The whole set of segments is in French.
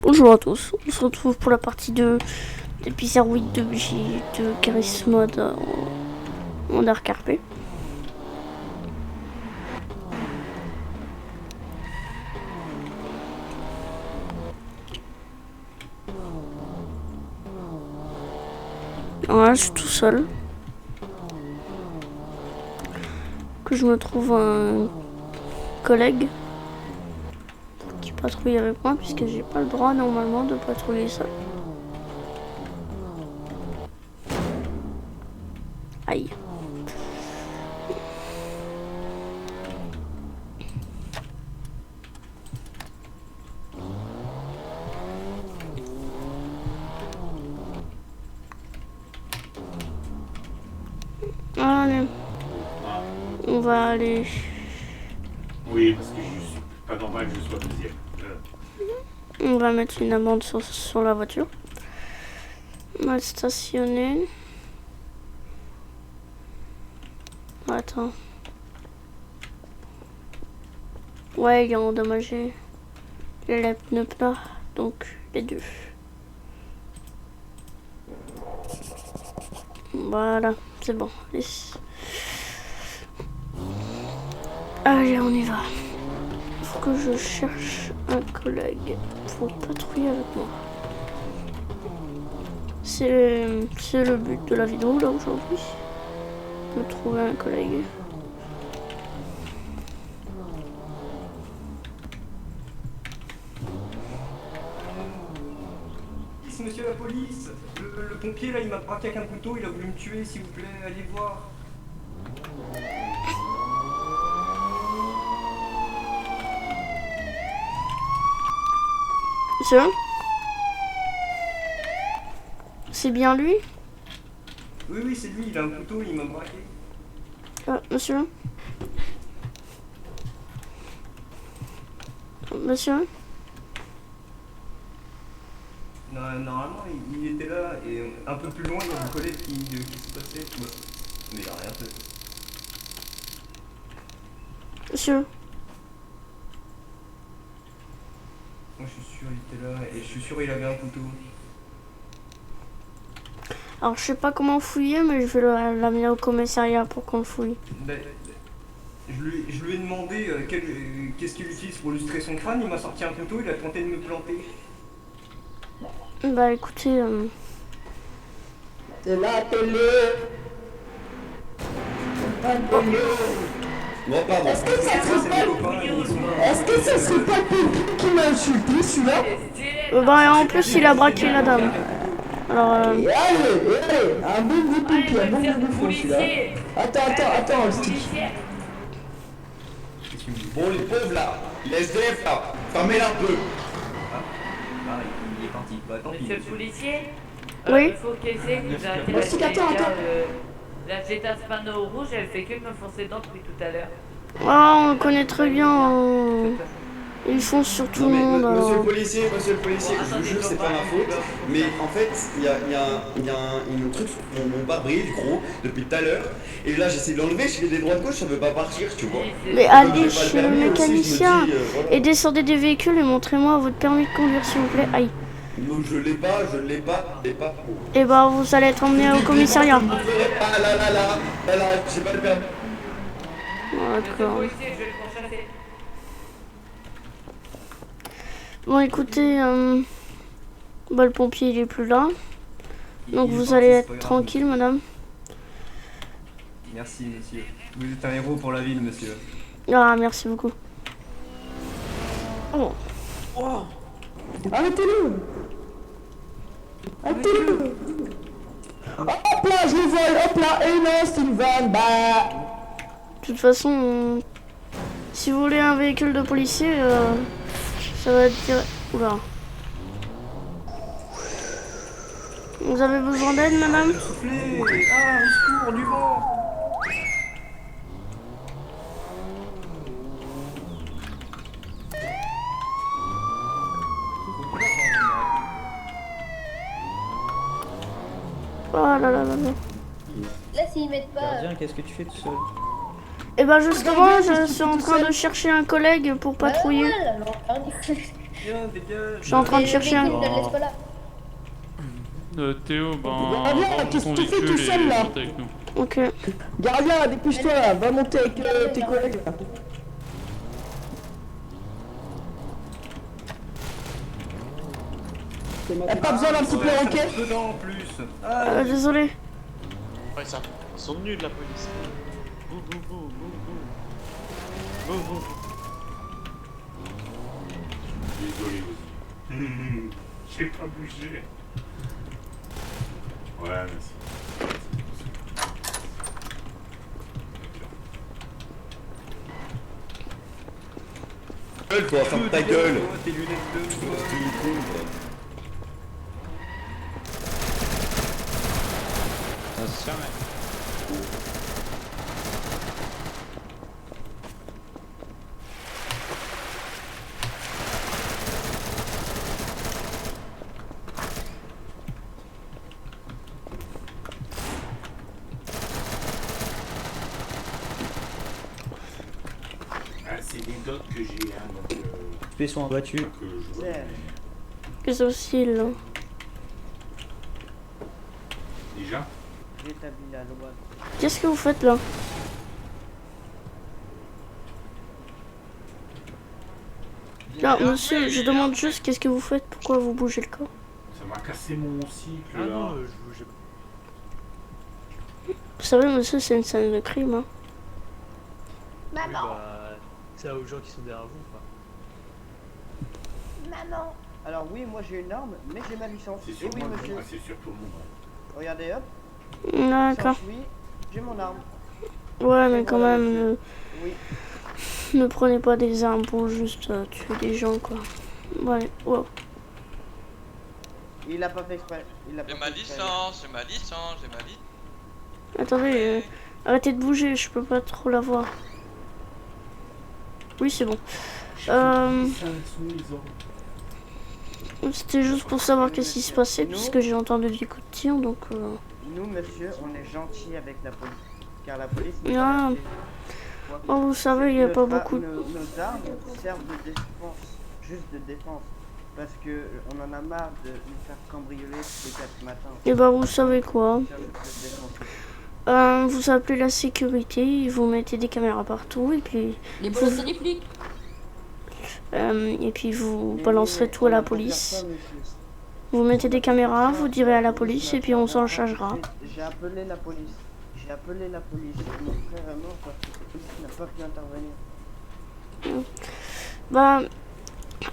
Bonjour à tous, on se retrouve pour la partie 2 d'épisode 8 de Charisme Mode en Dark RP. Alors là, je suis tout seul. Que je me trouve un collègue qui patrouille avec moi, puisque j'ai pas le droit normalement de patrouiller seul. Aïe. Allez. On va aller. Oui, parce que je suis pas normal que je sois deuxième. On va mettre une amende sur la voiture. On va le stationner. Attends. Ouais, il a endommagé les pneus plats, donc les deux. Voilà, c'est bon. Allez, on y va. Faut que je cherche un collègue pour patrouiller avec moi. C'est le but de la vidéo là aujourd'hui. De trouver un collègue. Monsieur la police, le pompier là il m'a braqué avec un couteau, il a voulu me tuer, s'il vous plaît, allez voir. Monsieur ? C'est bien lui ? Oui, c'est lui, il a un couteau, il m'a braqué. Monsieur ? Monsieur ? Normalement il était là, et un peu plus loin il y a une collègue qui se passait. Mais il a rien fait. Monsieur ? Moi je suis sûr il était là, et je suis sûr il avait un couteau. Alors je sais pas comment fouiller, mais je vais l'amener au commissariat pour qu'on le fouille. Je lui ai demandé qu'est-ce qu'il utilise pour lustrer son crâne, il m'a sorti un couteau, il a tenté de me planter. Bah écoutez... C'est la télé. La télé. Bon, pardon. Est-ce que ça serait pas... Est-ce que ça serait pas le pompier qui m'a insulté, celui-là? bah en plus il a braqué la dame. Alors Allez, un bon gros pompier, un bon gros bouffon, celui-là. Attends, le stick. Bon, les pauvres là, les SDF là, fermez-la un peu. Il est parti, bah tant pis. Monsieur le policier, Oui. il faut qu'essayer de vous arrêter Merci, la attends. la Jetta Spano rouge, elle fait que me foncer dedans depuis tout à l'heure. on le connaît très bien. Ils font sur tout Non le mais monde. monsieur Alors. le policier, je vous jure c'est pas ma faute. Mais en fait, il y a un truc sur mon pare-brise gros depuis tout à l'heure. Et là j'essaie de l'enlever, je fais des droits de gauche, ça veut pas partir, tu vois. Mais Comme allez j'ai pas chez le permis aussi, je me mécanicien dis, voilà. et descendez des véhicules et montrez-moi votre permis de conduire s'il vous plaît. Aïe. Non, je l'ai pas. Et bah vous allez être emmené au commissariat. Ah là, j'ai pas le permis. Monsieur le D'accord. policier, je vais le pourchasser. Bon écoutez, bah, le pompier il est plus là. Donc Il est vous parti, allez c'est être pas grave. tranquille madame. Merci monsieur. Vous êtes un héros pour la ville monsieur. Ah merci beaucoup. Oh. Arrêtez-le. Hop là, je le vole, hop là, et non, c'est une vanne, bah... De toute façon, si vous voulez un véhicule de policier, ça va être direct. Oula. Vous avez besoin d'aide, madame? Soufflez. Ah, au secours, du vent. Oh là là là là. Là, s'ils mettent pas. Gardien, qu'est-ce que tu fais tout seul? Et ben justement, je suis en train de chercher un collègue pour patrouiller. Ouais, alors, Viens, dégage. Je suis en train de Et le chercher un... véhicule, ne le laisse pas là. Théo, ben, Gardien, va qu'est-ce ton que tu fais véhicule tout seul, et là monte avec nous. Ok. Gardien, dépêche-toi là, va monter avec tes collègues là. Y'a pas besoin d'un petit perroquet? Dedans en plus. Ah, Désolé. Ouais, ça. Ils sont nuls, la police. Bouh, bouh, bouh, bouh, bouh. Bouh, bouh. Désolé aussi. J'ai pas bougé. Ouais, merci. Gueule, toi, ferme ta gueule. Tes lunettes de voix. Ah, c'est des dots que j'ai, hein, donc Fais son battu. que je vois. Les oscilles, là. Déjà J'établis la loi. Qu'est-ce que vous faites là? Là, monsieur, je demande juste qu'est-ce que vous faites? Pourquoi vous bougez le corps? Ça m'a cassé mon cycle Ah là. non, je bougeais pas. Vous savez, monsieur, c'est une scène de crime, hein. Maman, Bah, c'est aux gens qui sont derrière vous, quoi. maman. Alors oui, moi j'ai une arme, mais j'ai ma licence. C'est Et sur oui, moi, monsieur. c'est sur tout le monde. Hein. Regardez, hop. D'accord. Oui, j'ai mon arme. Ouais, mais quand Voilà, même, monsieur. Oui. ne prenez pas des armes pour juste tuer des gens, quoi. Ouais, wow. Il a pas fait exprès. Il a pas J'ai ma fait exprès. licence, j'ai ma licence, j'ai ma licence. Attendez, arrêtez de bouger, je peux pas trop la voir. Oui, c'est bon. C'était juste pour savoir qu'est-ce qui se passait, puisque j'ai entendu des coups de tir, donc... Nous, monsieur, on est gentil avec la police. Car la police... Ah. Oh, vous savez, il n'y a pas beaucoup de... Nos armes servent de défense. Juste de défense. Parce que on en a marre de nous faire cambrioler tous les 4 matins. Et bah, vous savez quoi? Ça, juste de défense. Vous appelez la sécurité, vous mettez des caméras partout, et puis... Les bolos, c'est des flics. Et puis vous balancerez tout à la on a pas police. faire ça, monsieur. Vous mettez des caméras, vous direz à la police, et puis on s'en chargera. J'ai appelé la police. J'ai appelé la police. Mon frère est mort parce que la police n'a pas pu intervenir. Bah,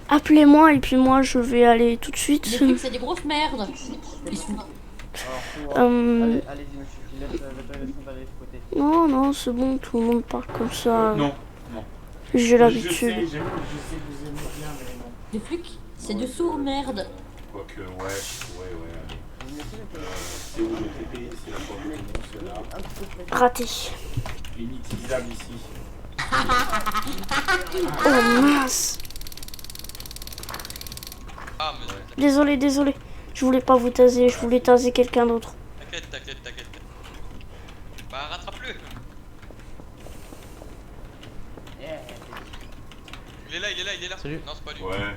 appelez-moi, et puis moi je vais aller tout de suite. Les flics, c'est des grosses merdes. Ils sont... Alors, pour, Euh, allez-y, monsieur. Je laisse l'autorisation d'aller de côté. Non, non, c'est bon, tout le monde parle comme ça. Non, non. J'ai Je sais, l'habitude. je sais que vous aimez bien, mais non. Les flics, c'est de sourds merdes. Quoique, ouais. C'est où le TP? C'est la porte de mon cela. Raté. Inutilisable ici. Oh mince. Ah, mais Désolé. Je voulais pas vous taser, je voulais taser quelqu'un d'autre. t'inquiète. Bah, rattrape-le. Il est là. Salut. Non, c'est pas lui. Ouais.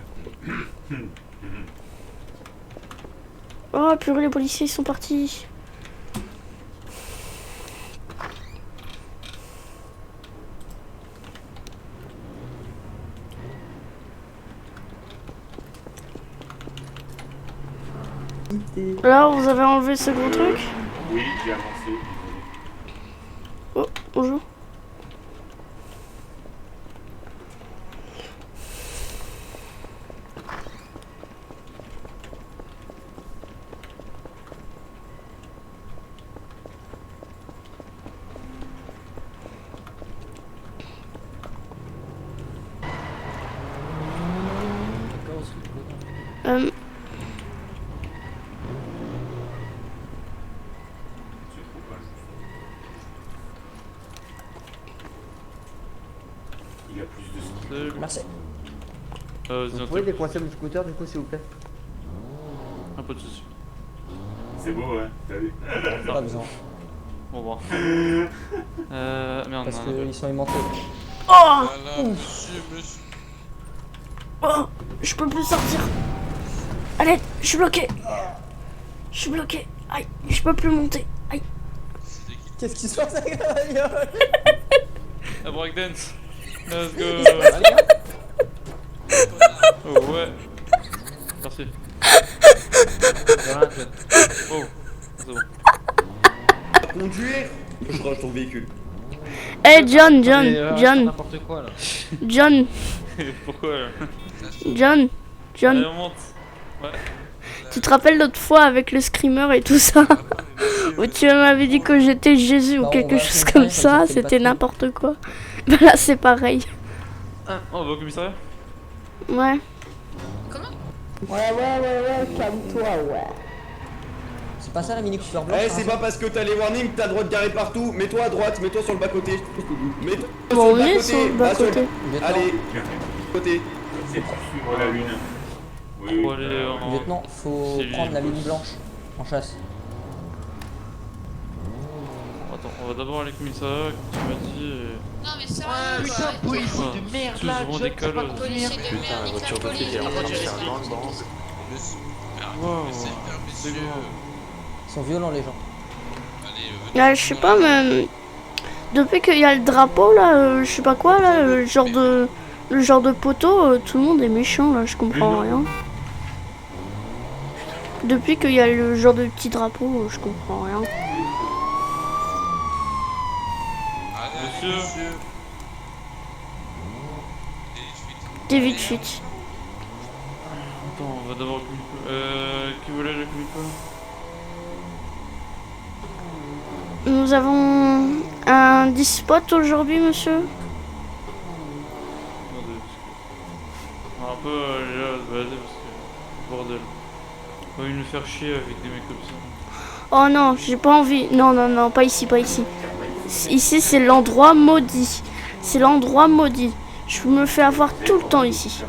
Oh purée, les policiers ils sont partis. Là, vous avez enlevé ce gros truc? Oui, j'ai avancé. Oh, bonjour. C'est trop pas juste. Il a plus de skill. Merci. Vous pouvez décoincer mon scooter du coup, s'il vous plaît? Un peu de soucis. C'est beau, ouais, t'as vu? Pas besoin. Bon, bon. Merde, Ils sont aimantés. Oh, Voilà, monsieur. oh Je peux plus sortir. Allez, je suis bloqué. Je suis bloqué. Aïe, je peux plus monter. Aïe. Qu'est-ce qui se passe avec la bagnole? La breakdance. Let's go. Oh ouais. Merci. Oh, c'est bon. Conduire, je range ton véhicule. Hey John. N'importe quoi là. John. Pourquoi là? John. Allez, on monte. Ouais. Tu te rappelles l'autre fois avec le screamer et tout ça? Où tu m'avais dit que j'étais Jésus ou quelque chose comme ça, c'était n'importe quoi. Bah là c'est pareil. Ah, on va au commissariat? Ouais. Ouais, calme-toi, ouais. C'est pas ça la mini couleur blanche? Eh, c'est pas parce que t'as les warnings que t'as le droit de garer partout. Mets-toi à droite, mets-toi sur le bas-côté. Mets-toi Bon, on sur le est sur le bas-côté. bas-côté. Allez, côté. C'est pour suivre la lune. Oui, Pour aller en... Lieutenant, faut C'est prendre la lui. ligne blanche en chasse. Attends, on va d'abord aller au commissariat, comme tu m'as dit. Non mais c'est Putain, policier de merde là, Tous vont John, des c'est pas colosses. policier de conduire. merde, nique la police. Wow, C'est c'est monsieur. grand. Ils sont violents les gens. Allez, Ouais, je sais pas, mais depuis qu'il y a le drapeau là, je sais pas quoi là, le genre de poteau, tout le monde est méchant là, je comprends rien. Depuis qu'il y a le genre de petit drapeau, je comprends rien. allez, Monsieur. T'es vite fuite. Attends, on va d'abord au commissariat. Qui voulait le commissariat? Nous avons un dispot aujourd'hui, monsieur. Attendez, parce que... Un peu là, vas-y, parce que... Bordel. On va nous faire chier avec des mecs comme ça. Oh non, j'ai pas envie. Non, pas ici, pas ici. Ici, c'est l'endroit maudit. C'est l'endroit maudit. Je me fais avoir tout le temps ici.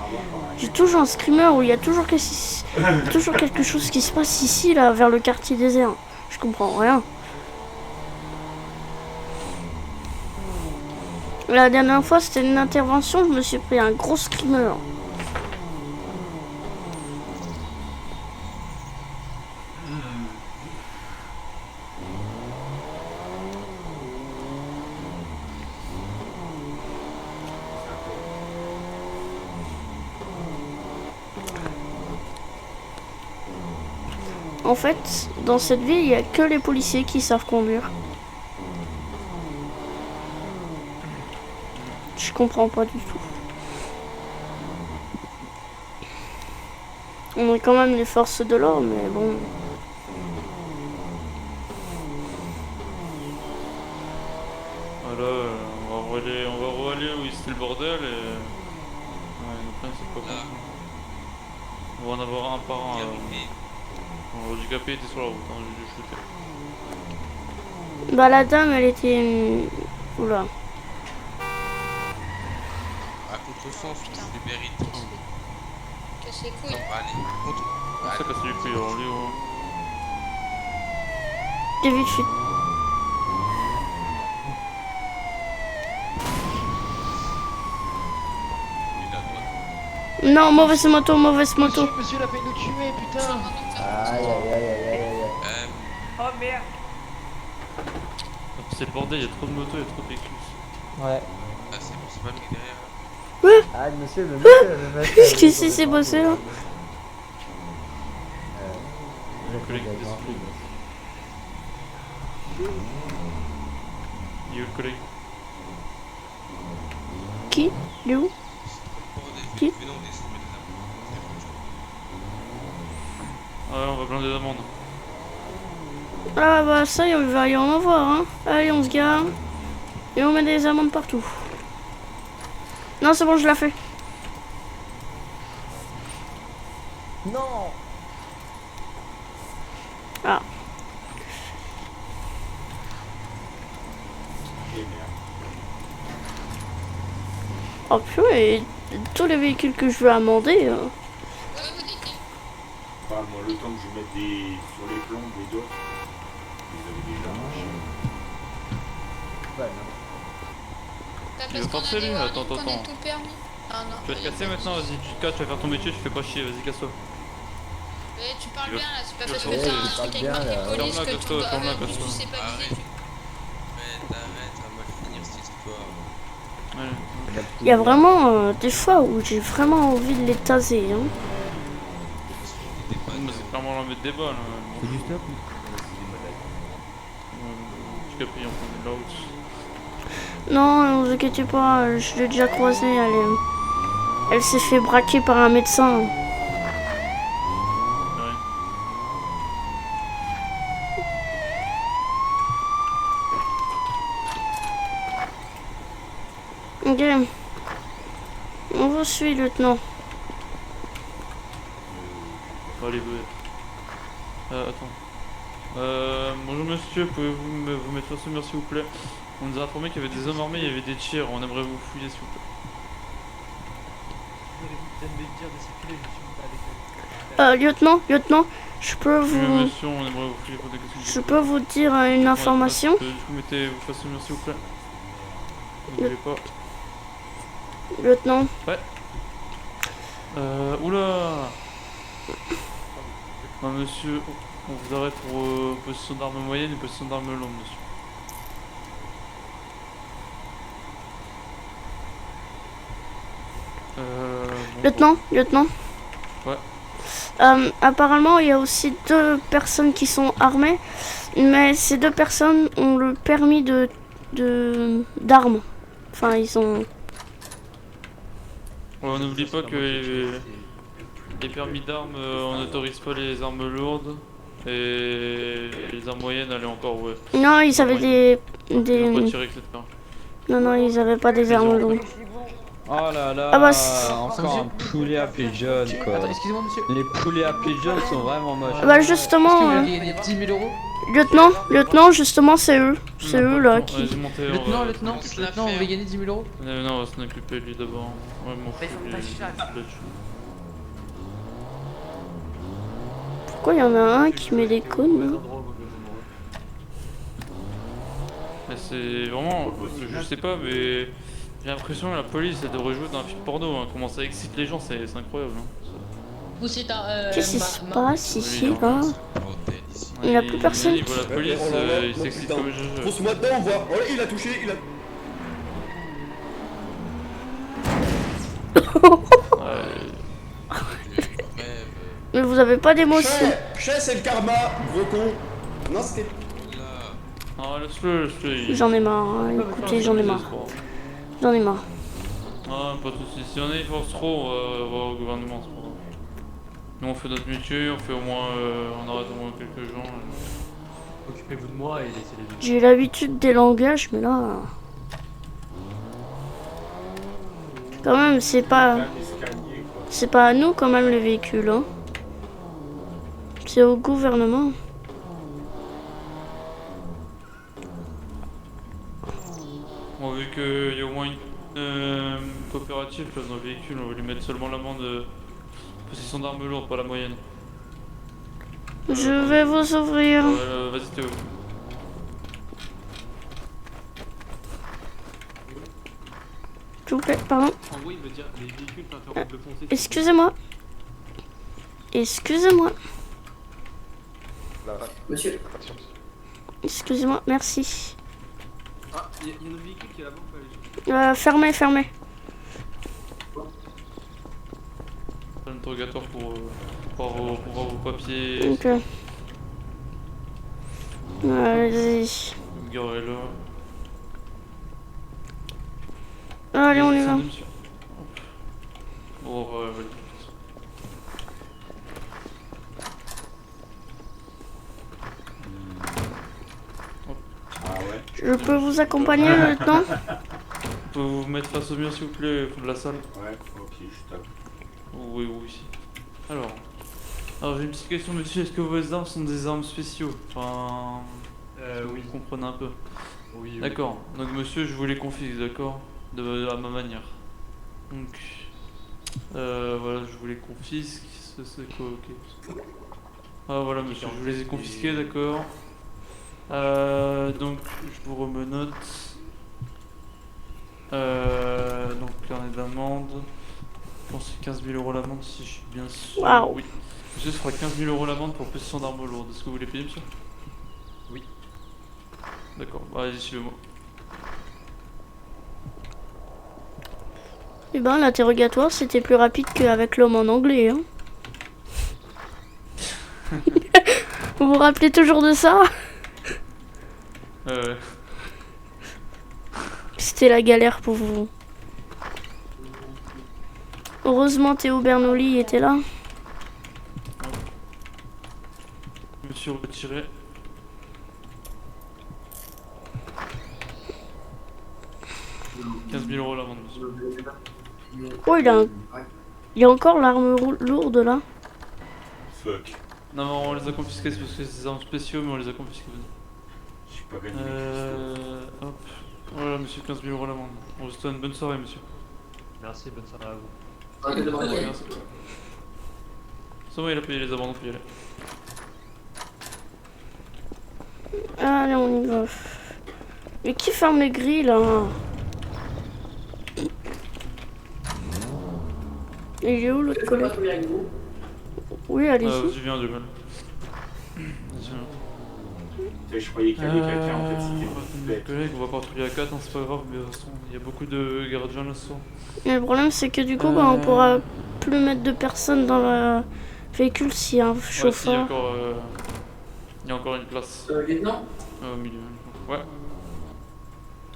J'ai toujours un screamer où il y a toujours quelque chose qui se passe ici, là, vers le quartier désert. Je comprends rien. La dernière fois, c'était une intervention, je me suis pris un gros screamer. En fait, dans cette ville, il n'y a que les policiers qui savent conduire. Je comprends pas du tout. On est quand même les forces de l'ordre, mais bon. Voilà, on va aller où c'était le bordel et... Ouais, le problème c'est pas bon. On va en avoir un par un. Le handicapé était sur la route, hein, j'ai dû shooter. Bah la dame, elle était... Oula. à contre-sens, je trouve des mérites. Casse les couilles. Non, allez, contre. Ça casse les couilles, alors lui, T'es vite fuite. Non, mauvaise moto. Monsieur l'a fait nous tuer, putain. Aïe. Oh merde. C'est le bordel, il y a trop de motos, il y a trop de véhicules. Ouais. Ah, c'est pas le mec derrière. Ah, monsieur, le mec. Qu'est-ce qui s'est passé là? Mon collègue qui descend. Il est où le collègue? Qui? Il est où? Qui? Ouais, on va blinder des amendes. Ah bah ça, il va y en avoir, hein. Allez, on se gare. Et on met des amendes partout. Non, c'est bon, je l'ai fait. Non. Ah. Oh purée, tous les véhicules que je veux amender... Moi, le temps que je mette des sur les plombs des autres, ils avaient déjà marché. Bah, Il parce va qu'on a forcer des lui, warnings attends. qu'on est tout permis. non. Tu vas te casser maintenant, vas-y, tu te casses, tu vas faire ton métier, tu fais pas chier, vas-y, casse-toi. Mais tu parles Tu bien là, c'est pas parce que Ouais, t'as tu un parles truc bien, avec marqué police ferme-la, que casse-toi, tu ferme-la, tu casse-toi. sais pas viser. Arrête, on va finir cette histoire. Il y a vraiment des fois où j'ai vraiment envie de les taser. Hein. C'est clairement l'envie de débat là. C'est du stop. Tu capes, on prend de l'autre. Non, ne vous inquiétez pas, je l'ai déjà croisée. Elle s'est fait braquer par un médecin. Ok. On vous suit, lieutenant. Allez, attends. Bonjour monsieur, pouvez-vous vous mettre face au mur s'il vous plaît? On nous a informé qu'il y avait des hommes armés, il y avait des tirs, on aimerait vous fouiller s'il vous plaît. Lieutenant, je peux Oui, vous... monsieur, on aimerait vous fouiller pour des questions. Je peux vous dire une information? Du coup, mettez-vous face au mur s'il vous plaît. N'oubliez pas. Lieutenant. Ouais. Oula. Monsieur, on vous arrête pour position d'arme moyenne et position d'arme longue, monsieur. Lieutenant. Ouais. Apparemment, il y a aussi 2 personnes qui sont armées, mais ces 2 personnes ont le permis d'armes. Enfin, ils ont... Ouais, on n'oublie pas que les permis d'armes, on n'autorise pas les armes lourdes et les armes moyennes, elles encore, ouais. Non, ils avaient des... Ils ont pas tiré, etc. Non, ils avaient pas des armes lourdes. Oh là là, Ah bah, encore un poulet à pigeon quoi. Attends, excusez-moi monsieur. Les poulets à pigeon sont vraiment moches. Bah justement... Est-ce que vous voulez gagner 10 000 euros? Lieutenant, justement, c'est eux. C'est eux là qui... Lieutenant, vous voulez gagner 10 000 euros? Non, on va s'en occuper lui d'abord. Ouais, mon fou, Pourquoi il y en a un qui met des cônes là? Mais c'est vraiment... Je sais pas, mais... J'ai l'impression que la police, elle devrait jouer dans un film porno. Hein. Comment ça excite les gens, c'est incroyable. Hein. Qu'est-ce qui se passe ici là? Il n'y a plus personne. Il voit la police, il s'excite comme je jeu. Fonce-moi dedans, on voit. Oh, il a touché, il a... Mais vous avez pas d'émotion. Chez, c'est le karma, gros con. Non, c'était... Ah, laisse-le. J'en ai marre, hein. Écoutez, j'en ai marre. J'en ai marre. Ah, pas de soucis. Si on a une force trop, on va voir au gouvernement, c'est pas grave. Nous, on fait notre métier, on fait au moins... on arrête au moins quelques gens. Occupez-vous de moi et laissez les autres. J'ai l'habitude des langages, mais là... Quand même, c'est pas... C'est pas à nous, quand même, les véhicules, hein. C'est au gouvernement. Bon, vu qu'il y a au moins une coopérative là, dans le véhicule, on va lui mettre seulement l'amende de possession d'armes lourdes, pas la moyenne. Je vais vous ouvrir. Vas-y Théo. S'il vous plaît, pardon. En gros, il veut dire les véhicules t'interrompent de foncer. Excusez-moi. Excusez-moi. Monsieur. Excusez-moi, merci. Ah, il y a notre véhicule qui est là-bas, on peut aller. Fermez. L'interrogatoire pour voir vos papiers. Ok. Allez-y. Gare est là. Allez, on y va. Bon, Je peux vous accompagner, lieutenant? Vous pouvez vous mettre face au mur s'il vous plaît, au fond de la salle? Ouais, ok, je tape. Oui. Alors j'ai une petite question monsieur, est-ce que vos armes sont des armes spéciaux? Enfin... oui. Vous comprenez un peu? Oui. D'accord, donc monsieur je vous les confisque, d'accord? À ma manière. Donc... voilà, je vous les confisque, c'est quoi, ok. Ah voilà monsieur, je vous les ai confisqués, d'accord. Donc je vous remets note. Donc carnet d'amende. Je pense que c'est 15 000 € l'amende si je suis bien sûr. Waouh. Oui. Monsieur, ce sera 15 000 € l'amende pour possession d'armes lourdes. Est-ce que vous voulez payer, monsieur? Oui. D'accord, bah, allez-y, suivez-moi. Eh ben, l'interrogatoire, c'était plus rapide qu'avec l'homme en anglais, hein. Vous vous rappelez toujours de ça? C'était la galère pour vous. Heureusement, Théo Bernoulli était là. Monsieur, retiré. « 15 000 € l'amende, monsieur. » Oh, il a encore l'arme lourde là. Fuck. Non, mais on les a confisqués, c'est parce que c'est des armes spéciaux, mais on les a confisqués. Je suis pas gagné. Hop. Voilà, monsieur, 15 000 € l'amende. On vous souhaite une bonne soirée, monsieur. Merci, bonne soirée à vous. Merci. C'est bon, il a payé les amendes, on peut y aller. Allez, on y va. Mais qui ferme les grilles là? Il est où l'autre collègue? Oui, allez-y. Vas-y, viens, Duval. Je croyais qu'il y avait quelqu'un en fait, c'était Notre collègue, on va patrouiller à 4, hein, c'est pas grave, mais de toute façon, il y a beaucoup de gardiens là ce soir. Mais le problème, c'est que du coup, bah, on pourra plus mettre de personnes dans le véhicule s'il y a un chauffeur. Il y a encore une place. Lieutenant, Au milieu. Ouais.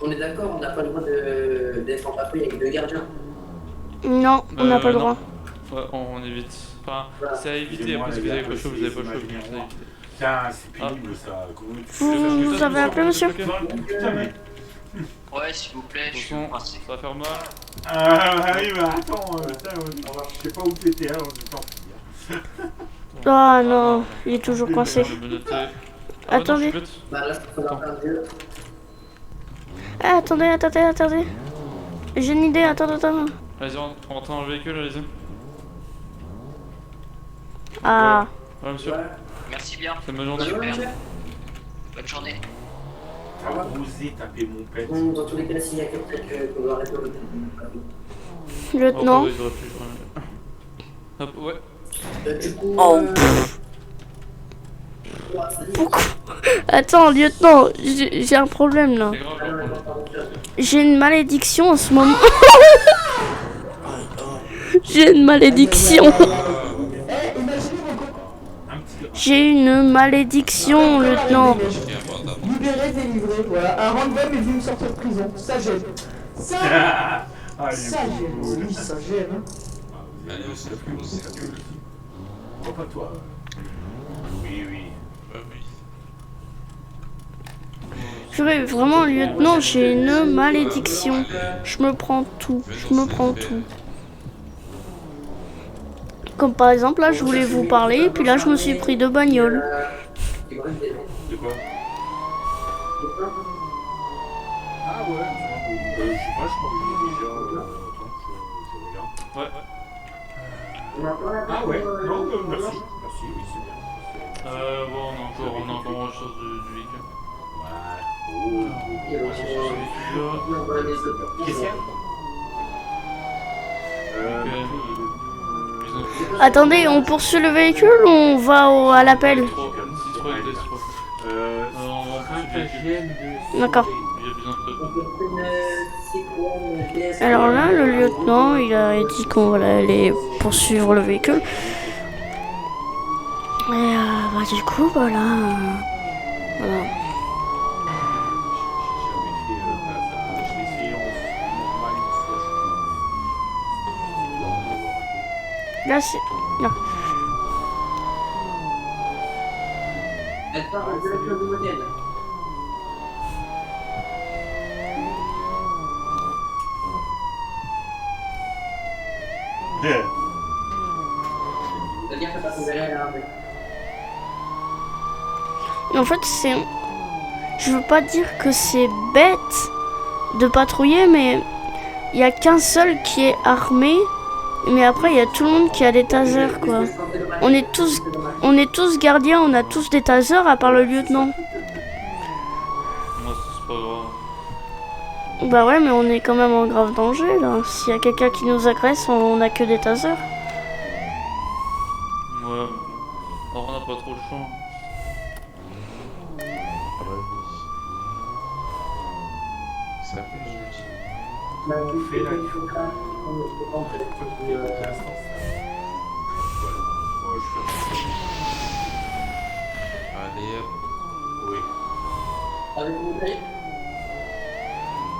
on est d'accord, on n'a pas le droit d'être en patrouille avec deux gardiens. Non, on n'a pas le droit. Ouais, on évite. Enfin, c'est à éviter, après si vous avez pas chaud, vous avez pas chaud. Putain, c'est pénible ça. Vous avez appelé, monsieur? Putain, mais. Ouais, s'il vous plaît, je suis passé. Ça va faire mal. Ah oui, bah attends, je sais pas où t'étais alors, je t'en prie. Ah non, il est toujours coincé. Attendez. Bah là, je peux faire un jeu. Ah, attendez. J'ai une idée, attends. Vas-y, on rentre dans le véhicule, allez-y. Ah. Ouais, monsieur. Merci bien. C'est bonne journée. Super. Bonne journée. T'as osé taper mon pet. Dans tous les cas, s'il y a quelqu'un qu'on doit arrêter le lieutenant. Oh, hop, ouais. Du coup, Oh, pourquoi? Attends, lieutenant, j'ai un problème là. J'ai une malédiction en ce moment. J'ai une malédiction. J'ai une malédiction, lieutenant. Libéré, délivré, voilà. Un random est venu me sortir de prison. Ça j'aime. Ça j'aime. Oui, ça j'aime. Allez, on se fait. Pourquoi pas toi? Oui. Purée, vraiment, lieutenant, j'ai une malédiction. Je me prends tout. Comme par exemple, là, je voulais vous parler, et puis là, je me suis pris de bagnole. De quoi? Ah ouais, je sais pas, je crois que j'ai déjà. Attends, je regarde. Ah ouais, non, merci, oui, c'est bien. Bon, on a encore autre chose du véhicule. Qu'est-ce qu'il y a? Attendez, on poursuit le véhicule ou on va à l'appel? D'accord. Alors là, le lieutenant, il a dit qu'on allait aller poursuivre le véhicule. Et bah du coup, voilà. Là, c'est... Là. Elle part en direction du modèle. C'est-à-dire que ça peut verrer là. En fait, c'est... Je veux pas dire que c'est bête de patrouiller, mais il y a qu'un seul qui est armé. Mais après, il y a tout le monde qui a des tasers, quoi. On est tous gardiens, on a tous des tasers, à part le lieutenant. Moi, c'est pas grave. Bah ouais, mais on est quand même en grave danger là. S'il y a quelqu'un qui nous agresse, on a que des tasers. Ouais. Alors on n'a pas trop le choix. C'est un peu le Allez hop. Oui. Avec mon prix.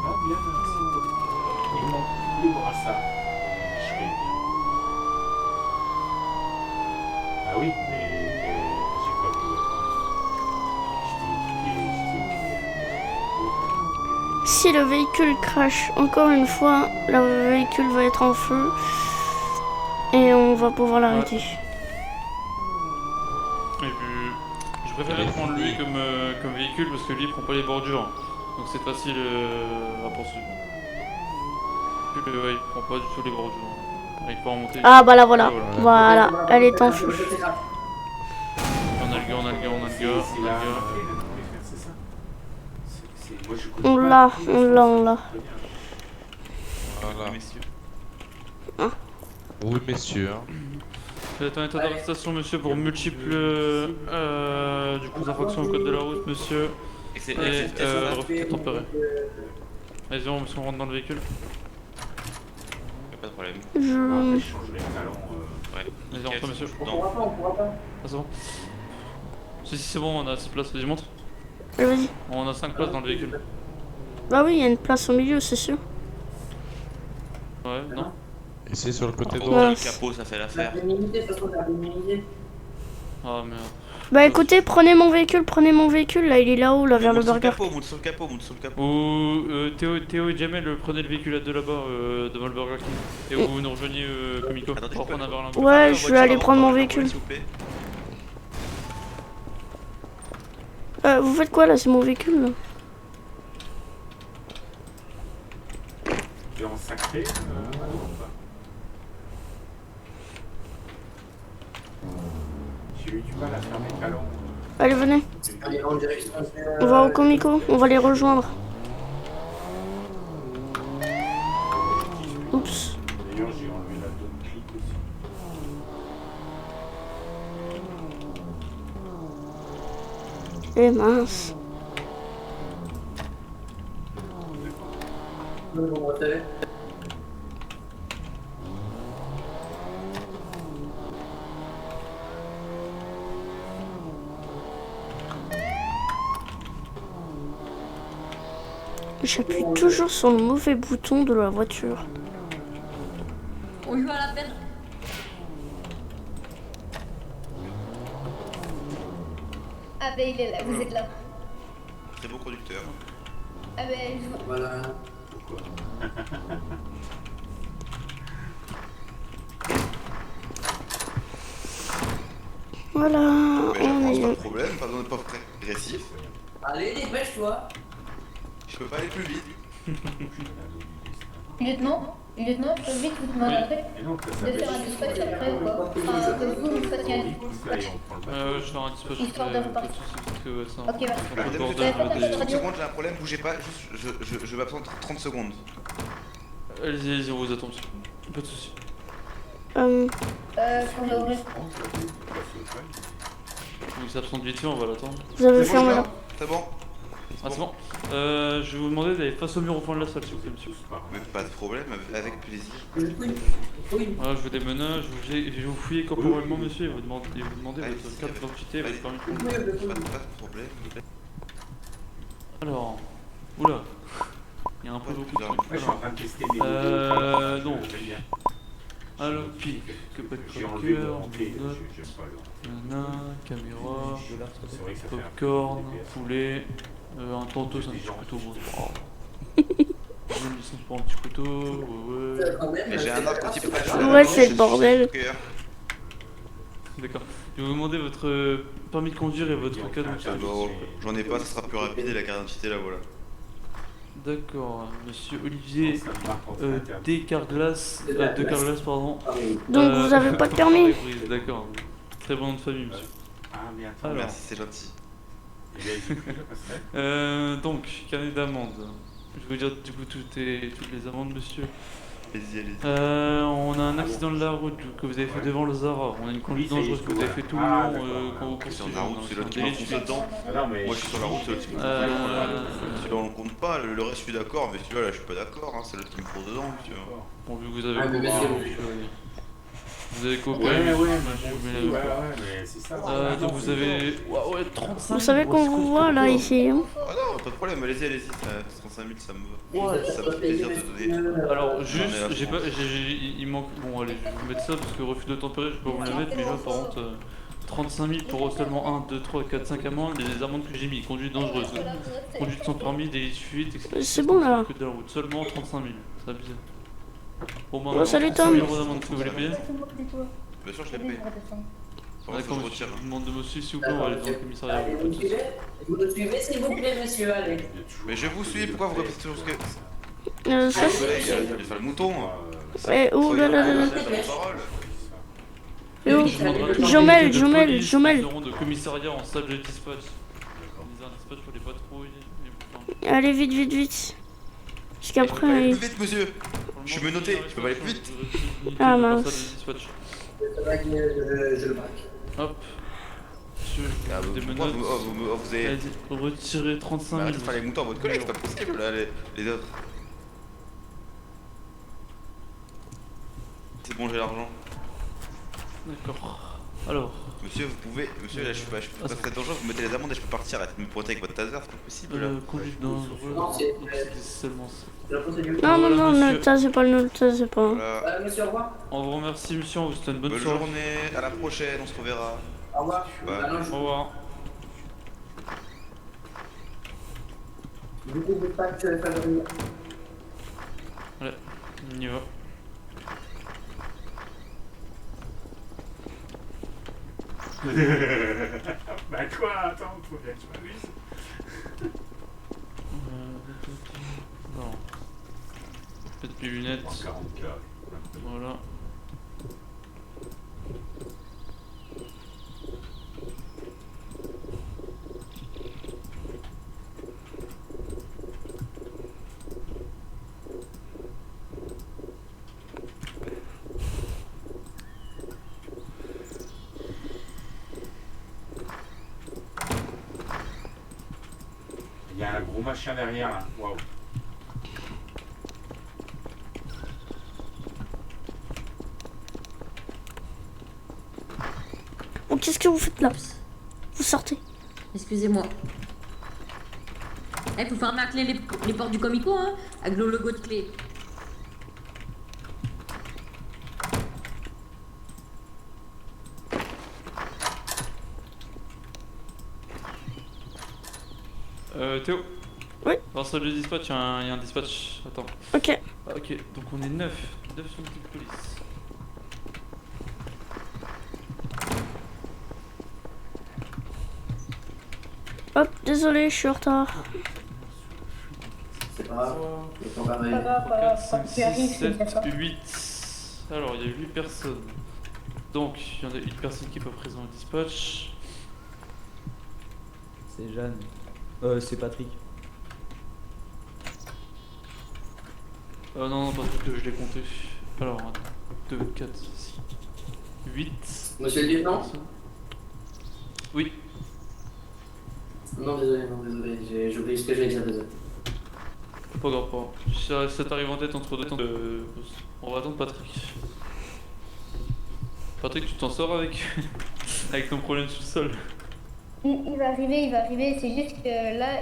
Ah bien, merci. Il bras ça. Je serai bien. Ah oui, mais j'ai pas vu. Si le véhicule crash encore une fois, le véhicule va être en feu et on va pouvoir l'arrêter. Et puis, je préférais prendre lui comme véhicule parce que lui il prend pas les bordures. Donc c'est facile à poursuivre. Ouais, il prend pas du tout les bordures. Il peut remonter. Ah bah là voilà, voilà, elle est en feu. On a le gars, on a le gars, on a le gars, on a le gars. On l'a. Voilà. Messieurs. Ah. Oui, messieurs. Vous êtes en état d'arrestation, monsieur, pour multiples du coup infractions au code de la route, monsieur. Et refus tempéré. Vas-y, on rentre dans le véhicule. Y'a pas de problème. Ouais. Vas-y, rentre, monsieur. On pourra pas. Ah, c'est bon. Si, c'est bon, on a 6 places, vas-y, montre. Vas-y. On a 5 places dans le véhicule. Bah oui, il y a une place au milieu, c'est sûr. Ouais, non. Et c'est sur le côté droit. Ouais. Le capot, ça fait l'affaire. Ah merde. Bah écoutez, prenez mon véhicule, là, il est là-haut, là, vers le burger. Monte sur le capot. Ou Théo et Jamel, prenez le véhicule de là-bas, devant le Burger King. Et vous nous rejoignez Comico. Pour prendre un verre là. Ouais, je vais aller prendre mon véhicule. Vous faites quoi là? C'est mon véhicule là. Tu es en sacré j'ai eu du mal à fermer le talon. Allez, venez. On va au Comico, on va les rejoindre. Oups. D'ailleurs, j'ai enlevé la donne clic aussi. Eh mince. J'appuie toujours sur le mauvais bouton de la voiture. On joue à la peine. Ah ben il est là, vous êtes là. Très beau conducteur. Ah ben je... Voilà. Pourquoi Voilà, on Pas de est... problème, pas besoin de pas agressif. Allez, dépêche-toi. Je peux pas aller plus vite. Lieutenant, je peux vite vous demander un truc de faire un dispatch après ou quoi? Enfin, que vous fassiez un dispatch. Je vais faire un dispatch Histoire de repartir. Ok, merci. Une seconde, j'ai un problème, bougez pas, juste je m'absente 30 secondes. Allez-y, on vous attend. Pas de soucis. On va ouvrir. Il s'absente vite fait, on va l'attendre. Vous avez fermé là. C'est bon. Ah c'est bon. Je vais vous demander d'aller face au mur au fond de la salle s'il vous plaît monsieur. Mais pas de problème, avec plaisir. Voilà, je veux des menaces, je vais vous fouiller corporellement monsieur et vous demander votre carte d'identité et votre permis. Pas de problème. Alors, oula, il y a un peu beaucoup de trucs. Je suis en train de tester mes Donc, alors, puis, que peut être cœur, caméra, popcorn, poulet, un tantôt c'est un petit couteau, bon c'est pas grave. J'ai une licence pour un petit couteau, ouais. Et j'ai un arc au type fragile. Ouais, c'est le bordel. D'accord. Je vais vous demander votre permis de conduire et votre carte d'identité. Bon, j'en ai pas, ça sera plus rapide et la carte d'identité là voilà. D'accord, monsieur Olivier D. Carglass, pardon. Donc vous avez pas de permis? D'accord. Très bon nom de famille, monsieur. Ah, bien. Alors. Merci, c'est gentil. Donc, carnet d'amende. Je vais vous dire du coup toutes les amendes, monsieur. Allez-y, allez-y. On a un accident de la route que vous avez fait devant le Zara. On a une conduite dangereuse que vous avez fait tout le long quand vous Sur poursuivez. la route, c'est l'autre qui m'a foncé dedans. Moi je suis sur la route, c'est l'autre qui me fonce dedans. Celui-là on le compte pas, le reste je suis d'accord, mais celui-là là je suis pas d'accord, hein. C'est l'autre qui me fonce dedans, monsieur. Bon, vu que vous avez coopéré, vous avez coopéré, mais c'est ça. donc vous avez 35 Vous savez qu'on vous voit là ici. Hein. Ah non, pas de problème, allez-y, allez-y, 35 000 ça me va. Ça me fait plaisir de donner. Alors juste, il manque, bon allez, je vais vous mettre ça parce que refus de tempérer, je peux vous le mettre, mais là par contre, 35 000 pour seulement 1, 2, 3, 4, 5 amendes, et les amendes que j'ai mis, conduite dangereuse, conduite sans permis, délit de fuite, etc. C'est bon là. De la route, seulement 35 000, ça bizarre. Bon, bon, salut Tom. Vous voulez payer? Bien sûr, je l'ai payé. D'accord, je vous demande de me suivre s'il vous plaît, on va aller dans le commissariat. Vous me suivez s'il vous plaît, monsieur, allez. Mais je vous suis, pourquoi vous répétez toujours ce que... Ça Il allait faire le mouton. Eh, oh là là là là. Eh oh, Jomel. Ils seront de commissariat en salle de dispatch. Ils ont un dispatch pour les patrouilles. Allez, vite. Parce qu'après. Plus vite, monsieur. Je suis menotté, je peux pas aller plus vite. Ah mince. Je le braque. Hop. Des menottes. Vous avez retiré 35 000. Il fallait les moutons à votre collègue, c'est pas possible là, les autres. C'est bon, j'ai l'argent. D'accord. Alors. Monsieur, vous pouvez. Monsieur, là, je suis pas très dangereux, vous mettez les amendes et je peux partir. Arrêtez de me pointer avec votre taser, c'est pas possible là. Conduite dangereuse. C'est seulement ça. Non, ne le tasez pas. Voilà. Monsieur, au revoir. On vous remercie, monsieur, on vous souhaite une bonne soirée. Bonne journée, à la prochaine, on se reverra. Au revoir. Au revoir. Du coup, vous pas que le favori. Allez, on y va. Bah quoi, attends, faut bien que je m'avise. Non. Peut-être mes lunettes. 40K. Voilà. Il y a un gros machin derrière là. Waouh. Bon, qu'est-ce que vous faites là? Vous sortez. Excusez-moi. Eh, faut faire ma clé les portes du Comico, hein, avec le logo de clé. Théo. Oui. Dans la salle de dispatch, il y a un dispatch. Attends. Ok. Ok, donc on est 9 unités de police. Hop, désolé, je suis en retard. C'est pas grave. 4, 5, 6, 7, 8. Alors, il y a 8 personnes. Donc, il y en a une personne qui n'est pas présente au dispatch. C'est Jeanne. C'est Patrick. Non, parce que je l'ai compté. Alors, 2, 4, 6, 8. Monsieur le lieutenant? Oui. Non, désolé, j'ai oublié ce que je vais dire, désolé. Pas grave, pas. Ça t'arrive en tête entre deux temps. On va attendre Patrick. Patrick, tu t'en sors avec avec ton problème sous le sol? Il va arriver, c'est juste que là,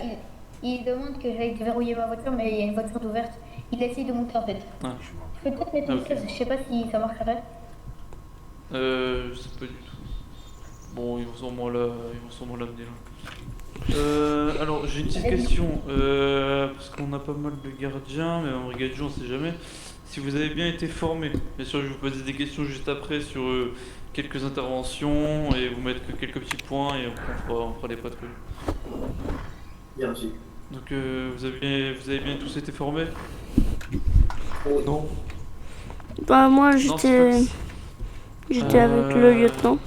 il demande que j'aille verrouiller ma voiture, mais il y a une voiture ouverte. Il essaye de monter en fait. Ah. Je peux peut-être mettre une chaise, je sais pas si ça marcherait. Je sais pas du tout. Bon, ils vont sûrement l'amener là. Alors, j'ai une petite question. Parce qu'on a pas mal de gardiens, mais en brigade on sait jamais. Si vous avez bien été formé, bien sûr, je vais vous poser des questions juste après sur quelques interventions et vous mettre que quelques petits points et on fera les patrouilles. Bien reçu. Donc, vous avez bien tous été formés? Oh non. Bah, moi j'étais avec le lieutenant.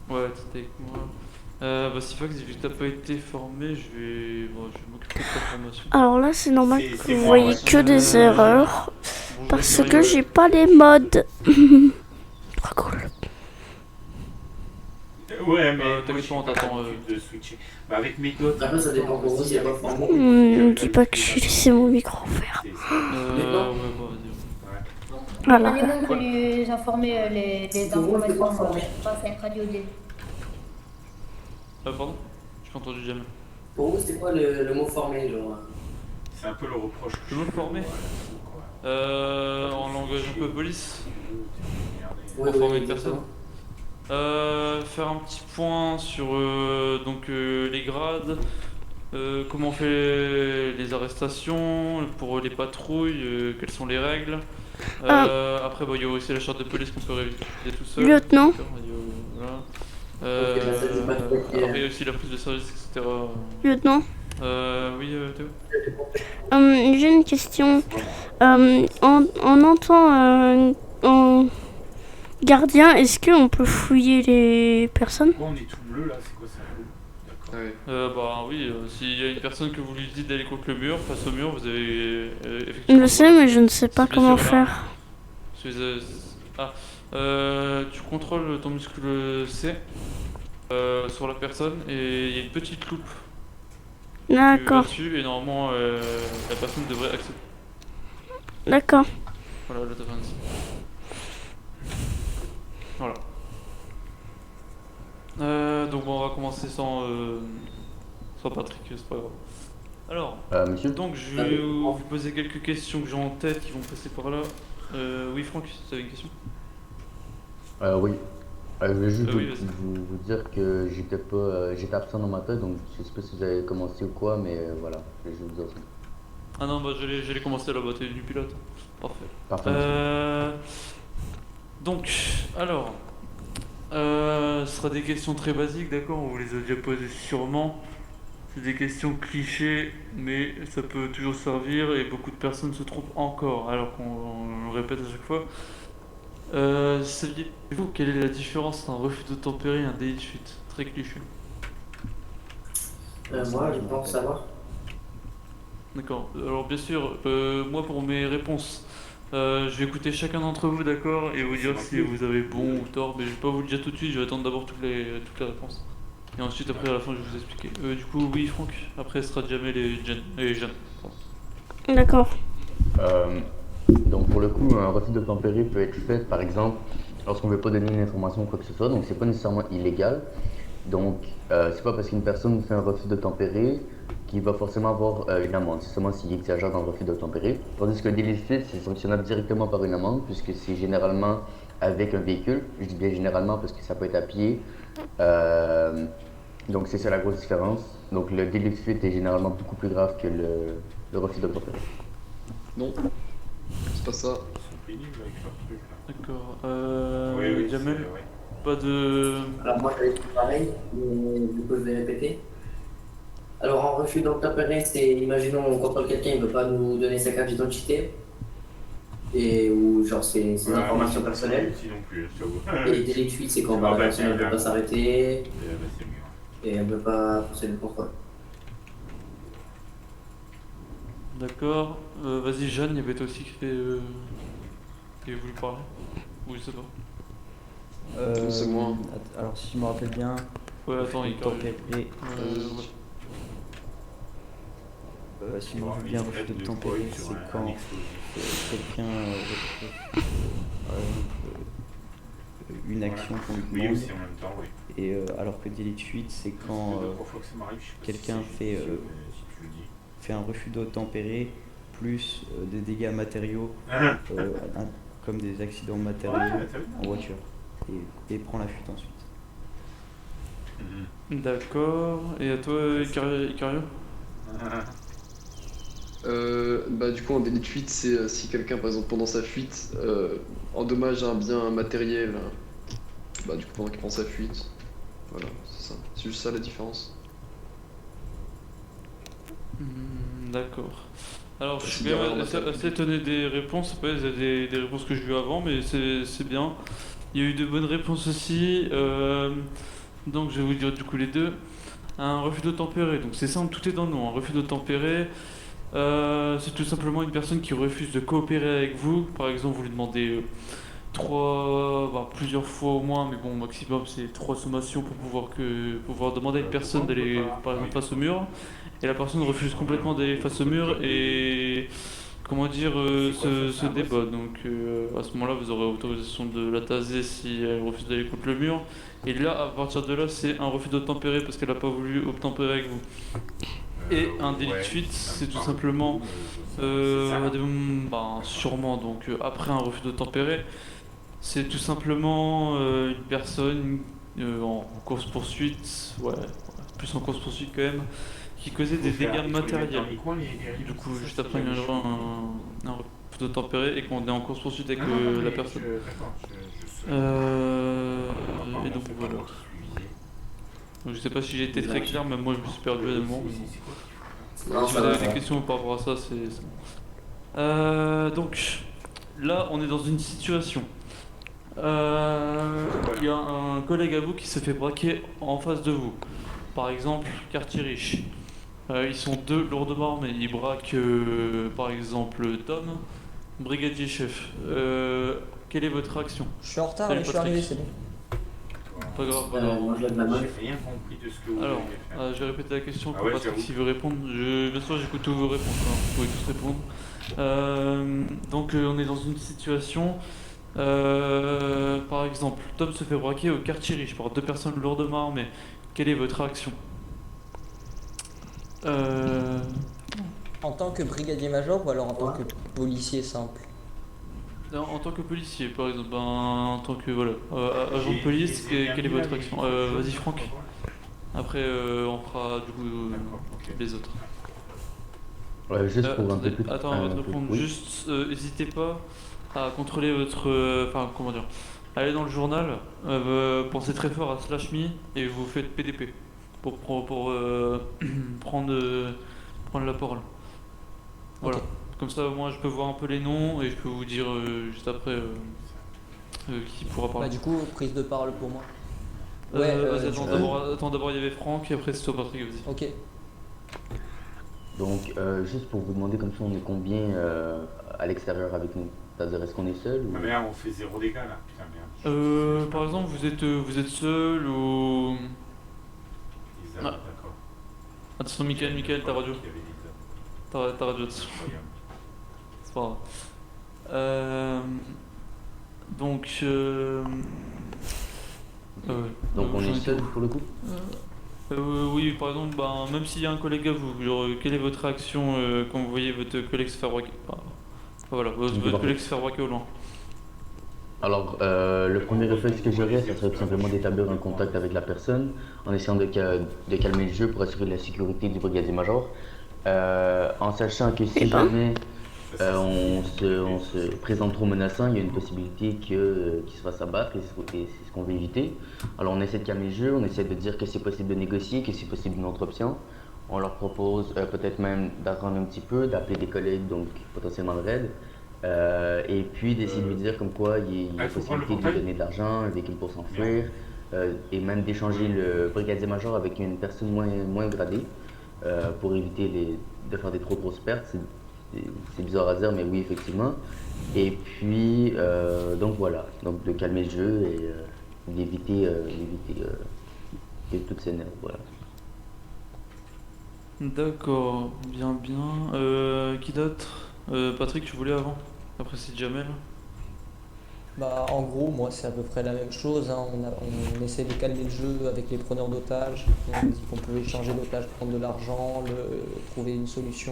Ouais, t'étais avec moi. Bah Sifax, vu que t'as pas été formé, je vais m'occuper de ta formation. Alors là, c'est normal C'est- que c'est vous moi, voyez ouais. que des erreurs. Bonjour, Parce Mario. que j'ai pas les modes. Trop cool. Ouais, mais moi, t'inquiète je pas, on suis pas t'attend, l'habitude de switcher. Bah, avec méthode. Après, ça dépend pour vous, s'il y a pas formé. Ne dis pas que j'ai laissé mon micro ouvert. Ouais, bah vas-y. Voilà. Demandez-moi de lui informer les informations grâce à une radio D. Pardon? J'ai entendu jamais. Pour vous, c'est quoi le mot formé, genre? C'est un peu le reproche. Le mot formé? En langage un peu police? Oui, Pour former oui, une personne? Faire un petit point sur donc, les grades, comment on fait les arrestations, pour les patrouilles, quelles sont les règles. Après, il y a aussi la charte de police qu'on peut réviser tout seul. Lieutenant. Voilà. Ok, Après, il y a aussi la prise de service, etc. Lieutenant, Oui, Théo? j'ai une question. On entend en gardien, est-ce qu'on peut fouiller les personnes? Pourquoi on est tout bleu là? C'est quoi ça? D'accord. Bah oui, s'il y a une personne que vous lui dites d'aller contre le mur, face au mur, vous avez Je effectivement... le sais, mais je ne sais pas C'est comment blessure, là. faire. Tu contrôles ton muscle C sur la personne et il y a une petite loupe D'accord. dessus et normalement la personne devrait accepter. D'accord. Voilà, là t'as fait un signe. Voilà. Donc on va commencer sans Patrick, c'est pas grave. Alors, monsieur donc je vais vous poser quelques questions que j'ai en tête qui vont passer par là. Oui Franck, tu avais une question? Oui. Je vais juste Oui, vas-y. vous dire que j'étais absent dans ma tête, donc je sais pas si vous avez commencé ou quoi, mais voilà, je vais juste vous dire ça. Ah non, bah j'allais commencer là-bas, t'es du pilote. Parfait. Parfait. Donc, alors, ce sera des questions très basiques, d'accord? On vous les a déjà posées sûrement. C'est des questions clichés, mais ça peut toujours servir et beaucoup de personnes se trompent encore, alors qu'on le répète à chaque fois. Saviez-vous quelle est la différence entre un refus d'obtempérer et un délit de fuite? Très cliché. Moi, je pense savoir. D'accord. Alors bien sûr, moi pour mes réponses, je vais écouter chacun d'entre vous, d'accord, et vous dire si vous avez bon ou tort, mais je vais pas vous le dire tout de suite, je vais attendre d'abord toutes les réponses. Et ensuite, après, à la fin, je vais vous expliquer. Du coup, oui, Franck, après, ce sera jamais les jeunes. D'accord. Donc pour le coup, un refus d'obtempérer peut être fait, par exemple, lorsqu'on ne veut pas donner une information ou quoi que ce soit, donc c'est pas nécessairement illégal. Donc c'est pas parce qu'une personne fait un refus d'obtempérer qu'il va forcément avoir une amende, c'est seulement s'il exagère dans le refus d'obtempérer. Tandis qu'un délit de fuite, c'est sanctionnable directement par une amende, puisque c'est généralement avec un véhicule. Je dis bien généralement parce que ça peut être à pied. Donc c'est ça la grosse différence. Donc le délit de fuite est généralement beaucoup plus grave que le refus d'obtempérer. Non, c'est pas ça. D'accord. Oui, Jamel, ouais. pas de... Alors moi j'avais tout pareil, mais du coup je vais répéter. Alors en refus d'obtempérer, c'est, imaginons on contrôle quelqu'un, il ne veut pas nous donner sa carte d'identité. Et ou genre c'est ses informations personnelles. Non plus, je t'avoue. Et délit de fuite, c'est quand la personne ne peut pas s'arrêter et elle ne peut pas procéder au contrôle. D'accord. Vas-y, Jeanne, il y avait toi aussi qui avait voulu parler. Ou je sais pas. C'est moi. Alors si je me rappelle bien. Ouais, attends, il parle. Si je me rappelle bien, refus d'obtempérer, c'est quand quelqu'un une action qu'on lui demande. aussi en même temps, oui. Et alors que délit de fuite, c'est quand quelqu'un fait un refus d'obtempérer plus des dégâts matériaux comme des accidents matériaux en voiture et prend la fuite ensuite. D'accord. Et à toi, Icario? Bah du coup un délit de fuite c'est si quelqu'un par exemple pendant sa fuite endommage un bien matériel, bah du coup pendant qu'il prend sa fuite, voilà c'est ça, c'est juste ça la différence. D'accord. Alors je suis bien assez étonné des réponses, c'est pas des réponses que j'ai vues avant mais c'est bien. Il y a eu de bonnes réponses aussi. Donc je vais vous dire du coup les deux. Un refus d'obtempérer, donc c'est simple, tout est dans le nom. Un refus d'obtempérer, c'est tout simplement une personne qui refuse de coopérer avec vous. Par exemple, vous lui demandez plusieurs fois au moins, mais bon, maximum c'est 3 sommations pour pouvoir demander à une personne d'aller par exemple face au mur. Et la personne refuse complètement d'aller face au mur et se débat. Donc à ce moment-là, vous aurez autorisation de la taser si elle refuse d'aller contre le mur. Et là, à partir de là, c'est un refus d'obtempérer parce qu'elle n'a pas voulu obtempérer avec vous. Et un délit de fuite, c'est tout simplement, sûrement, donc après un refus d'obtempérer, c'est tout simplement une personne en course-poursuite, plus en course-poursuite quand même, qui causait des dégâts matériels. Du coup, juste après, il y aura un refus d'obtempérer et qu'on est en course-poursuite avec la personne. Et donc voilà. Donc, je sais pas si j'ai été très clair, même moi je me suis perdu à un moment. Si vous avez des questions par rapport à ça, c'est bon. Donc là, on est dans une situation. Il y a un collègue à vous qui se fait braquer en face de vous. Par exemple, quartier riche. Ils sont 2 lourdement armés. Ils braquent par exemple Tom, brigadier chef. Quelle est votre action? Je suis en retard, mais je suis arrivé, c'est bon. Pas grave, pas grave. J'ai rien compris de ce que vous Alors, avez fait. je vais répéter la question pour ouais, Patrick s'il veut répondre. Bien sûr, j'écoute tous vos réponses, hein. Vous pouvez tous répondre. Donc, on est dans une situation. Par exemple, Tom se fait braquer au quartier riche par 2 personnes lourdement armées. Quelle est votre action? En tant que brigadier-major ou alors en tant que policier simple? En tant que policier, par exemple, en tant que agent de police, quelle est votre action? Vas-y Franck. Après, on fera du coup les autres. Ouais, juste pour un peu plus. Attends, avant de répondre, oui. juste n'hésitez pas à contrôler votre. Allez dans le journal, pensez très fort à /me et vous faites PDP pour prendre la parole. Voilà. Okay. Comme ça, moi, je peux voir un peu les noms et je peux vous dire juste après qui pourra parler. Bah, du coup, prise de parole pour moi. Vas-y, attends, d'abord il y avait Franck et après c'est toi Patrick, vas-y. Ok. Donc, juste pour vous demander, comme ça, on est combien à l'extérieur avec nous? C'est-à-dire, est-ce qu'on est seul ou... Ah merde, on fait 0 dégâts là, putain merde. Par exemple, vous êtes seul ou... D'accord. Attention, Mickaël, ta radio. Ta radio dessus. C'est pas grave. Donc on est seul pour le coup? Oui, par exemple, même s'il y a un collègue à vous, genre, quelle est votre réaction quand vous voyez votre collègue se faire braquer? Votre collègue se faire braquer au loin. Alors, le premier réflexe que j'aurais, ça serait tout simplement d'établir un contact avec la personne, en essayant de calmer le jeu pour assurer la sécurité du brigadier-major, en sachant que si jamais on se présente trop menaçant, il y a une possibilité qu'il se fasse abattre, et c'est ce qu'on veut éviter. Alors on essaie de calmer le jeu, on essaie de dire que c'est possible de négocier, que c'est possible une autre option. On leur propose peut-être même d'attendre un petit peu, d'appeler des collègues, donc potentiellement le raid, et puis d'essayer de lui dire comme quoi il y a possibilité de lui donner de l'argent, un véhicule pour s'enfuir, et même d'échanger le brigadier-major avec une personne moins gradée, pour éviter de faire des trop grosses pertes. C'est bizarre à dire, mais oui, effectivement. Et puis, donc voilà, donc de calmer le jeu et d'éviter que tout s'énerve, voilà. D'accord, bien. Qui d'autre? Patrick, tu voulais avant? Après c'est Jamel. Bah, en gros, moi, c'est à peu près la même chose, hein. On essaie de calmer le jeu avec les preneurs d'otages. On dit qu'on peut échanger l'otage, prendre de l'argent, trouver une solution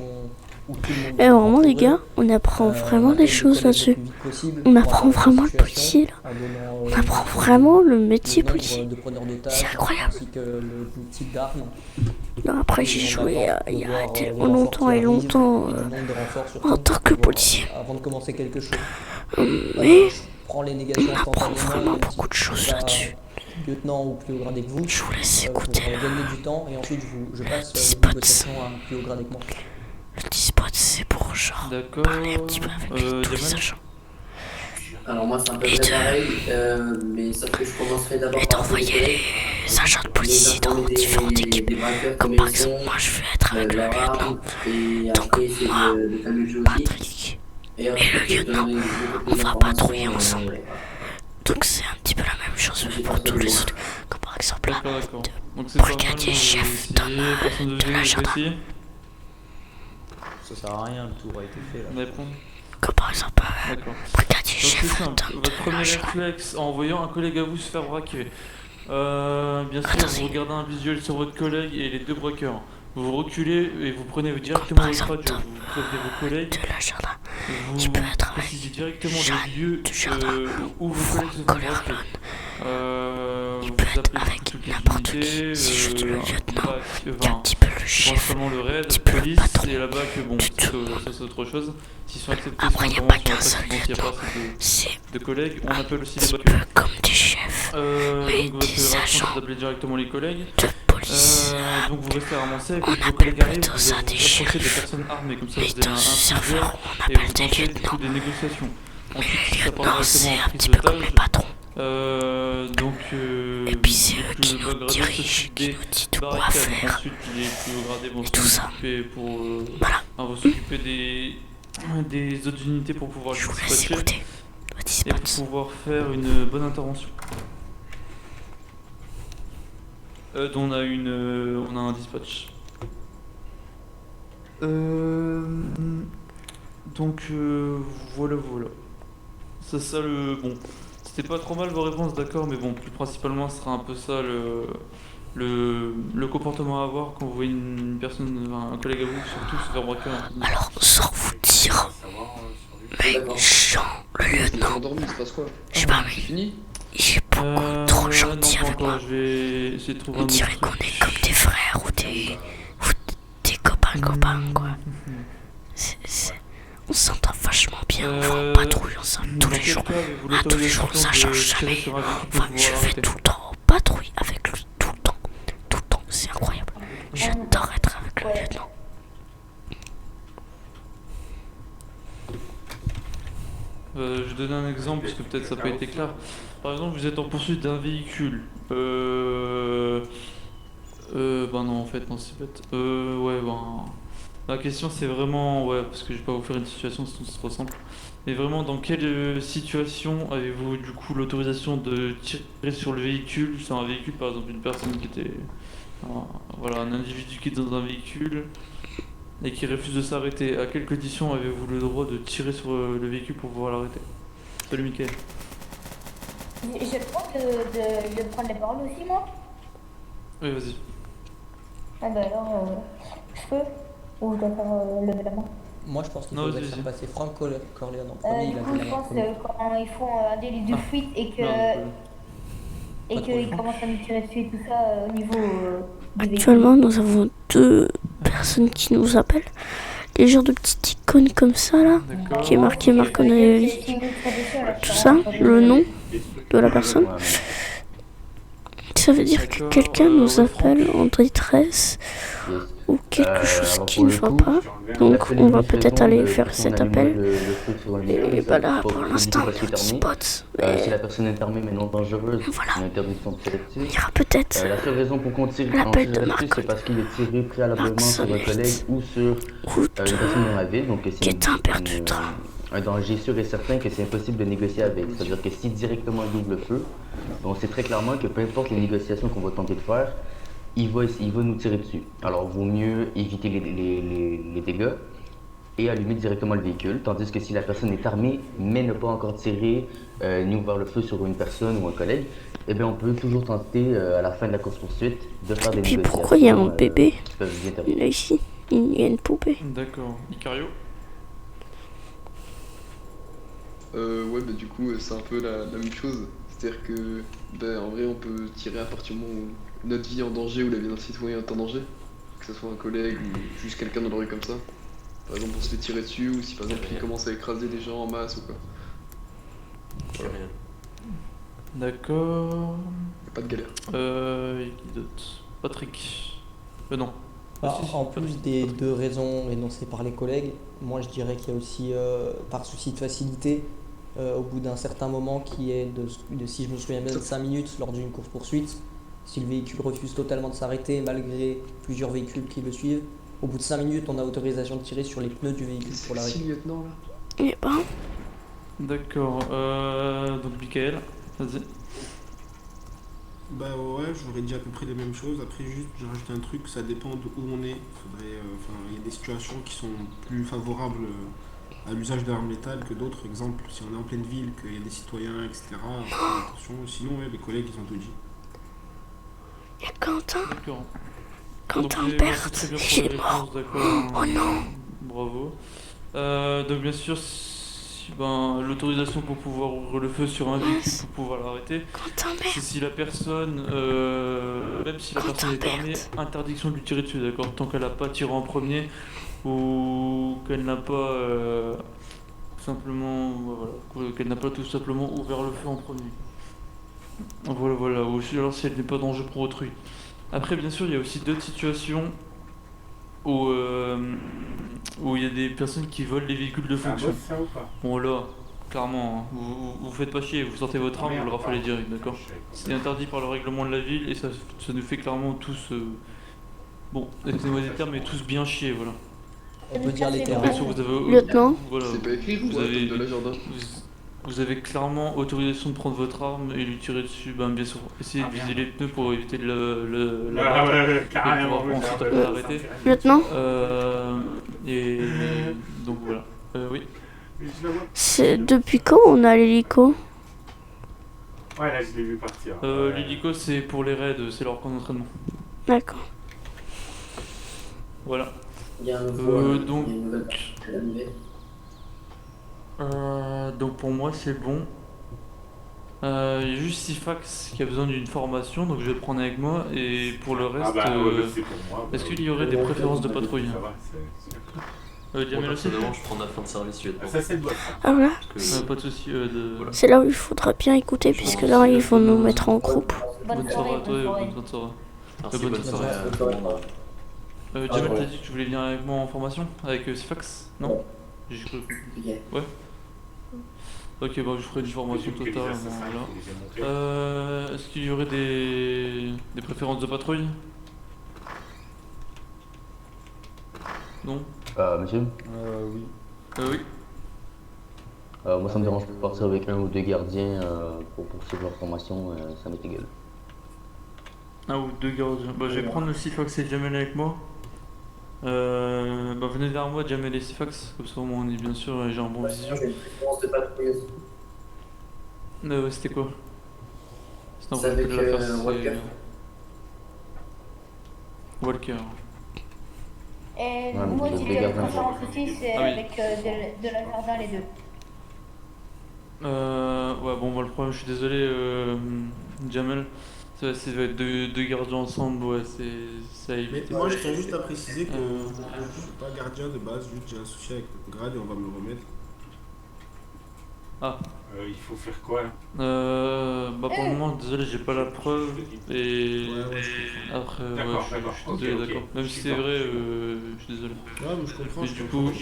où tout le monde... vraiment, les gars, on apprend vraiment des choses là-dessus. On apprend vraiment le policier, là. On apprend vraiment le métier policier. C'est incroyable. Non, après, j'ai joué il y a tellement longtemps en tant que policier. Avant de commencer quelque chose. Mais prend les négations on apprend vraiment beaucoup de choses là-dessus. Lieutenant ou plus haut gradé que vous. Je vous laisse écouter. Gagner du temps et ensuite je passe une négociation à un plus haut gradé que moi. Le dispot, c'est pour genre parler un petit peu avec tous les agents. Alors moi c'est un peu pareil, mais sauf que je commencerai d'abord par d'envoyer des agents de police dans différentes équipes. Comme par exemple, moi je vais être avec le lieutenant. Donc moi, Patrick et le lieutenant, on va patrouiller ensemble. Donc c'est un petit peu la même chose pour tous les autres. Comme par exemple là, de brigadier chef de l'agenda. Ça sert à rien, le tour a été fait là. Comme par exemple, brigadier Donc chef c'est simple, votre premier réflexe en voyant un collègue à vous se faire braquer. Bien sûr, vous regardez un visuel sur votre collègue et les deux braqueurs. Vous reculez et vous prenez directement votre radio, vous prévenez vos collègues. Vous précisez directement le lieu où vos collègues se font braquer. Vous appelez toutes les unités, principalement le raid, police et la BAC, bon, ça c'est autre chose. S'ils sont acceptés sur l'intervention, s'il n'y a pas assez de collègues, on appelle aussi les BAC. Comme des chefs, donc votre réaction c'est d'appeler directement les collègues. Donc vous restez ramassé, et puis vos collègues arrivent, vous approchez des personnes armées, comme ça vous avez un sujet et vous tentez du coup des négociations. Ensuite si ça part directement en prise d'otage, donc le bas gradé s'occupe des barricades, ensuite les plus gradés vont s'occuper vont s'occuper des autres unités pour pouvoir les dispatcher et pour pouvoir faire une bonne intervention. On a un dispatch. Donc voilà. C'est ça le bon. C'était pas trop mal vos réponses, d'accord, mais bon, plus principalement, ce sera un peu ça le comportement à avoir quand vous voyez une personne, un collègue à vous, surtout se faire braquer. Alors, sans vous dire, mais Jean, le lieutenant, je sais pas, mais il est beaucoup trop gentil avec moi. Je vais essayer de trouver on dirait qu'on est comme des frères ou des copains, quoi. On s'entend vachement bien, on va en patrouille ensemble tous les jours. Tous les jours, ça change jamais. Enfin, je fais tout le temps en patrouille avec lui, tout le temps, c'est incroyable. J'adore être avec le lieutenant. Je vais donner un exemple parce que peut-être ça n'a pas été clair. Par exemple, vous êtes en poursuite d'un véhicule. Bah non, en fait, non, c'est bête. La question c'est vraiment, parce que je vais pas vous faire une situation, c'est trop simple. Mais vraiment, dans quelle situation avez-vous du coup l'autorisation de tirer sur le véhicule? C'est un véhicule, par exemple, une personne qui était, un individu qui est dans un véhicule et qui refuse de s'arrêter. À quelles conditions avez-vous le droit de tirer sur le véhicule pour pouvoir l'arrêter? Salut Mickaël. Je pense de prendre les paroles aussi, moi. Oui, vas-y. Ah bah alors, je peux? Ou je dois faire lever la main? Moi je pense qu'il faudrait faire passer Franck Corleone en premier. Du coup, je pense que quand ils font un délit de fuite et qu'ils commencent à nous tirer dessus et tout ça au niveau du véhicule. Actuellement, nous avons 2 personnes qui nous appellent. Les genres de petites icônes comme ça là, qui est marqué Marconelli. Tout ça, le nom de la personne. Ça veut dire que quelqu'un nous appelle en détresse ou quelque chose qui ne va pas. Donc on va peut-être aller faire cet appel. Et bah là pour l'instant on est au spot. Si la personne est armée mais non dangereuse, une interdiction de tirer dessus. Il y aura peut-être la seule raison pour qu'on tire l'appel de dessus, c'est parce qu'il est tiré préalablement sur un collègue ou sur une personne dans la ville. Donc qui est un perdu de train. Un danger sûr et certain que c'est impossible de négocier avec. C'est-à-dire que si directement il ouvre le feu, on sait très clairement que peu importe les négociations qu'on va tenter de faire, il va nous tirer dessus. Alors vaut mieux éviter les dégâts et allumer directement le véhicule, tandis que si la personne est armée mais n'a pas encore tiré ni ouvert le feu sur une personne ou un collègue, eh bien on peut toujours tenter à la fin de la course-poursuite de faire des négociations. Et puis pourquoi il y a un bébé là ici? Il y a une poupée. D'accord. Icario? Bah du coup c'est un peu la même chose, c'est-à-dire que en vrai on peut tirer à partir du moment où notre vie est en danger ou la vie d'un citoyen est en danger, que ce soit un collègue ou juste quelqu'un dans la rue comme ça. Par exemple on se fait tirer dessus ou si par exemple il commence à écraser des gens en masse ou quoi. Voilà. D'accord. Pas de galère. Qui d'autre? Patrick. Non. En plus des 2 raisons énoncées par les collègues, moi je dirais qu'il y a aussi, par souci de facilité, au bout d'un certain moment qui est de si je me souviens bien, de 5 minutes lors d'une course-poursuite, Si le véhicule refuse totalement de s'arrêter malgré plusieurs véhicules qui le suivent, au bout de 5 minutes, on a autorisation de tirer sur les pneus du véhicule pour l'arrêter. Si, lieutenant, là. Il est pas. D'accord, donc Michael, vas-y. Bah ouais, j'aurais dit à peu près les mêmes choses. Après, juste, j'ai rajouté un truc, ça dépend de où on est. Faudrait, il y a des situations qui sont plus favorables à l'usage d'armes létales que d'autres. Exemple, si on est en pleine ville, qu'il y a des citoyens, etc. Attention. Sinon, ouais, les collègues, ils ont tout dit. Il y a Quentin. D'accord. Quentin Donc, Berthe, merci il très est bien pour les mort. réponses, d'accord. Oh non. Bravo. Donc bien sûr, l'autorisation pour pouvoir ouvrir le feu sur un véhicule pour pouvoir l'arrêter, c'est si la personne, même si la personne est armée, interdiction de lui tirer dessus, d'accord, tant qu'elle n'a pas tiré en premier ou qu'elle n'a pas qu'elle n'a pas tout simplement ouvert le feu en premier. Voilà, ou alors si elle n'est pas dangereux pour autrui. Après, bien sûr, il y a aussi d'autres situations où il y a des personnes qui volent les véhicules de fonction. Ça ou pas? Bon là, clairement, hein, vous faites pas chier, vous sortez votre arme, vous le rafalez direct, d'accord? C'est interdit par le règlement de la ville et ça nous fait clairement tous, bon, excusez-moi des termes, mais tous bien chier, voilà. On peut dire les termes. Bien sûr, vous avez, Lieutenant. voilà, C'est pas écrit, vous avez clairement autorisation de prendre votre arme et lui tirer dessus. Ben, bien sûr, essayez de viser les pneus pour éviter carrément, ensuite l'arrêter. Lieutenant. Et donc voilà. Oui. C'est depuis quand on a l'hélico? Ouais, là, je l'ai vu partir. L'hélico, c'est pour les raids, c'est leur camp d'entraînement. D'accord. Voilà. Il y a un nouveau, donc, il y a une nouvelle arrivée. donc pour moi c'est bon. Il y a juste Sifax qui a besoin d'une formation, donc je vais le prendre avec moi. Et pour le reste, c'est pour moi. est-ce qu'il y aurait des préférences de patrouille? Jamel aussi. Personnellement, je prends la fin de service lieutenant. Ça, c'est le bois. Ah voilà. Pas de soucis. C'est là où il faudra bien écouter, puisque là ils vont nous mettre en groupe. Bonne soirée à toi et bonne soirée. Merci, Bonne bonne soirée. Jamel, t'as dit que tu voulais venir avec moi en formation? Avec Sifax? Non? J'ai cru. Ouais. Ok, bah je ferai une formation totale. Voilà. Est-ce qu'il y aurait des préférences de patrouille? Non? Monsieur Oui. Oui. Moi ça me dérange pas de partir avec un ou deux gardiens pour poursuivre leur formation, ça m'est égal. Un ou deux gardiens. Bah je vais prendre le Sifax et Jamel avec moi. Bah venez vers moi, Jamel et Sifax, comme ça au moins on est bien sûr, j'ai un bon vision. C'était quoi? C'était avec Walker. Walker. Et Ouais, moi, mais si les j'ai gars, une préférence aussi, c'est Ah oui. avec de la jardin, les deux. Ouais, bon, bah, le problème, je suis désolé, Jamel. Ça va être deux gardiens ensemble, ouais, ça évite. Mais moi, je tiens juste à préciser que je suis pas gardien de base, juste j'ai un souci avec le grade et on va me le remettre. Ah. Il faut faire quoi là? Bah pour le moment, désolé, j'ai pas la preuve et après, D'accord, je d'accord. suis désolé, Ok, d'accord. Même si c'est super. vrai, je suis désolé. Ouais, mais je comprends. Mais je du comprends, coup,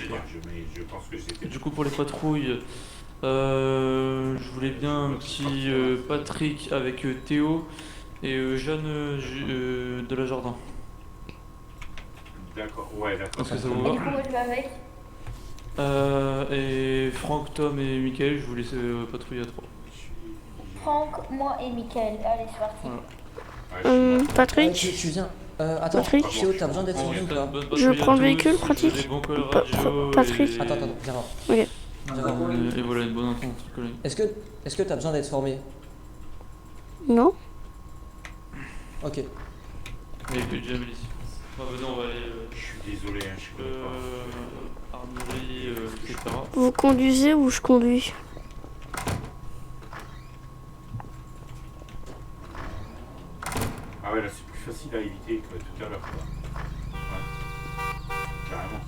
je pense que c'était. du coup, pour les patrouilles, je voulais bien un petit Patrick avec Théo et Jeanne de la Jardin. D'accord, ouais, d'accord. Est-ce que ça Et vous du va? coup, moi, je vais avec. Et Franck, Tom et Michael, je vous laisse patrouiller à 3. Franck, moi et Mickaël. Allez, c'est parti. Voilà. Patrick. Tu viens. Attends, Patrick. Théo, t'as besoin d'être formé ou pas? Je prends le véhicule, pratique. Patrick. Attends, viens voir. Ok. Viens voir. Et voilà, une bonne entente entre collègues. Est-ce que t'as besoin d'être formé? Non. Ok. Et puis Jamel ici. Bah, venez, on va aller. Je suis désolé, hein, je connais pas. Armurerie, etc. Vous conduisez ou je conduis? Ah ouais, là c'est plus facile à éviter que tout à l'heure. Ouais. Carrément.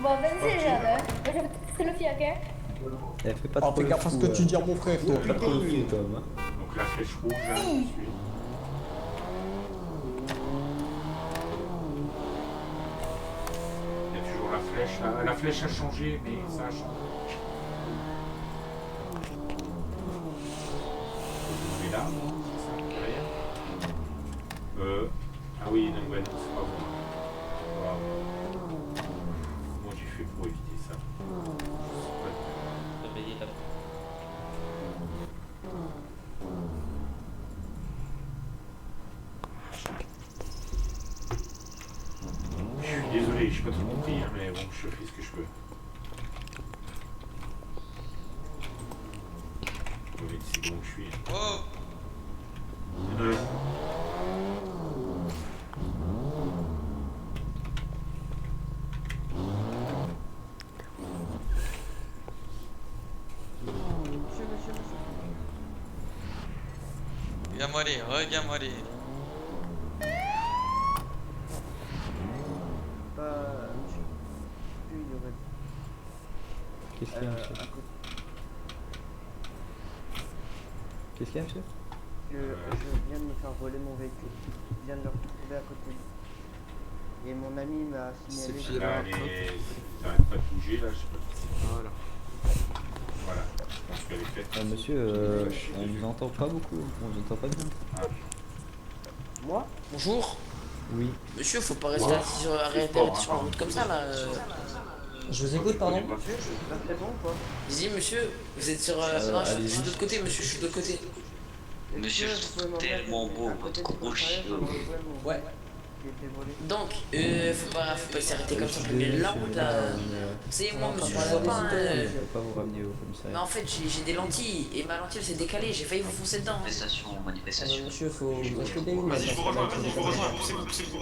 Bon, vas-y, Jeanne. Moi, je vais le fier, ok? Fais pas Oh, fais gaffe à ce que tu dis à mon frère, toi. Donc la flèche rouge, là, je suis. Il y a toujours la flèche. La flèche a changé, mais ça a changé. Faut bouger là. Ah oui, non, ouais, non, c'est pas bon. Comment j'ai fait pour éviter ça? Je suis désolé, j'ai pas tout compris, hein, mais bon, je fais ce que je peux. Oui, c'est bon où je suis. Oh! Regarde-moi les. Monsieur. Lui, il aurait. Qu'est-ce qu'il y a, monsieur? Qu'est-ce qu'il y a, monsieur? Je viens de me faire voler mon véhicule. Je viens de le retrouver à côté. Et mon ami m'a signalé. Là, ils n'arrêtent pas de bouger, là, je sais pas. Voilà. Voilà, je pense qu'elle est faite. Monsieur, on vous entend pas beaucoup, on vous entend pas bien. Ah. Moi? Bonjour. Oui. Monsieur, faut pas rester assis sur la route comme ça là. Je vous écoute, pardon. C'est bon quoi? Dis monsieur, vous êtes sur. Non, je suis de l'autre côté, monsieur, je suis de l'autre côté. Monsieur, je trouve tellement beau votre gros chien. Ouais. Donc, faut pas s'arrêter comme ça au milieu de la route là. C'est moi monsieur, je vois pas. Je vais pas vous ramener au commissariat. Mais en fait, j'ai des lentilles et ma lentille s'est décalée, j'ai failli vous foncer dedans. Manifestation. Monsieur, faut respecter une. Vas-y, je vous rejoins, poussez-vous.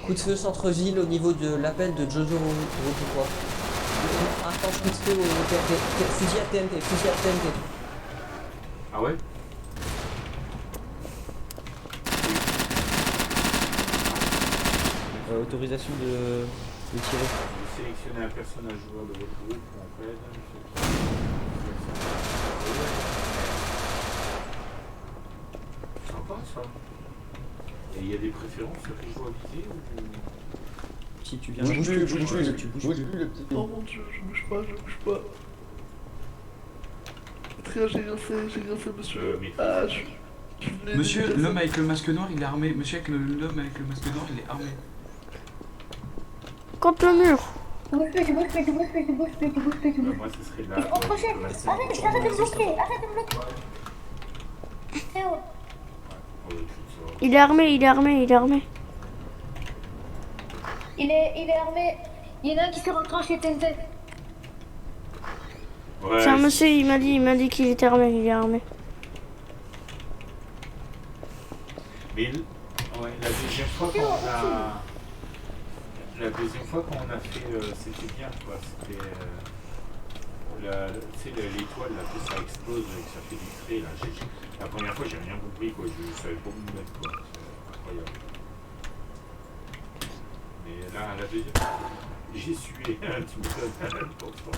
Coup de feu centre-ville au niveau de l'appel de Jojo Rototois. Intense coup de feu au TNT. Fusil à TNT. Ah ouais? Autorisation de tirer. Vous sélectionnez un personnage joueur de votre groupe en fait. Sympa ça. Et il y a des préférences sur les joueurs à viser ou... Si tu viens bouge plus, tu bouges plus le petit. Oh mon dieu, je bouge pas. J'ai rien fait, monsieur. Monsieur, l'homme avec le masque noir, il est armé. Monsieur, l'homme avec le masque noir, il est armé. Contre le mur. Tu bouges plus. Moi, ce serait là. Arrête de me bloquer. Théo. Il est armé. Il est armé. Il y en a un qui s'est rentré chez TNT. Ouais, c'est un monsieur, il m'a dit qu'il était armé, il est armé. Mais ouais, la deuxième fois quand on a fait, c'était bien quoi. C'était l'étoile là, que ça explose et que ça fait du trait là. La première fois j'ai rien compris quoi, je savais pas où me mettre quoi. C'est incroyable. Mais là, la deuxième fois, j'ai sué, tu me donnes pourtant.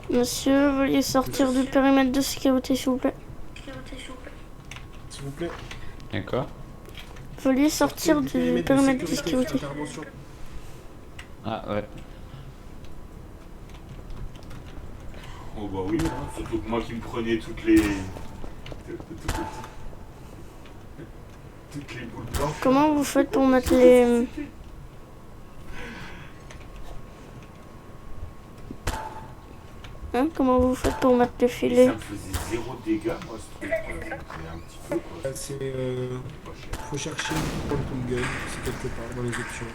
Monsieur, veuillez sortir du périmètre de sécurité, s'il vous plaît. S'il vous plaît. D'accord. Veuillez sortir du périmètre de sécurité. Ah ouais. Oh bah oui, surtout que moi qui me prenais toutes les boules blanches. Comment vous faites pour mettre les... Hein, comment vous faites pour mettre les filets? Ça me faisait 0 dégâts, moi, ce truc. C'était un petit peu, quoi. Faut chercher le quantum gun, c'est quelque part dans les options.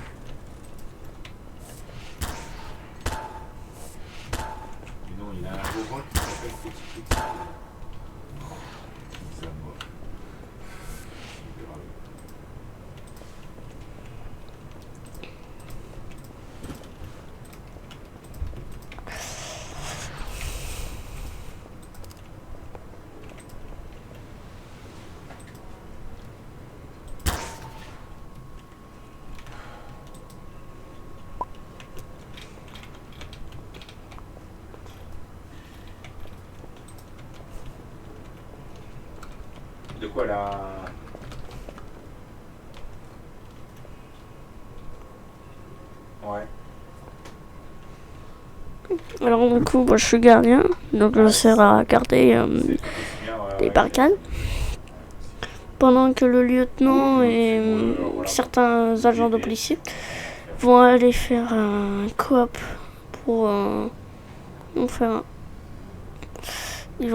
Mais non, il a un robot qui s'appelle Petit. C'est à moi. De quoi là? Ouais. Alors du coup, moi je suis gardien, donc je sers à garder les barricades. Pendant que le lieutenant et certains agents de policiers vont aller faire un coop pour ils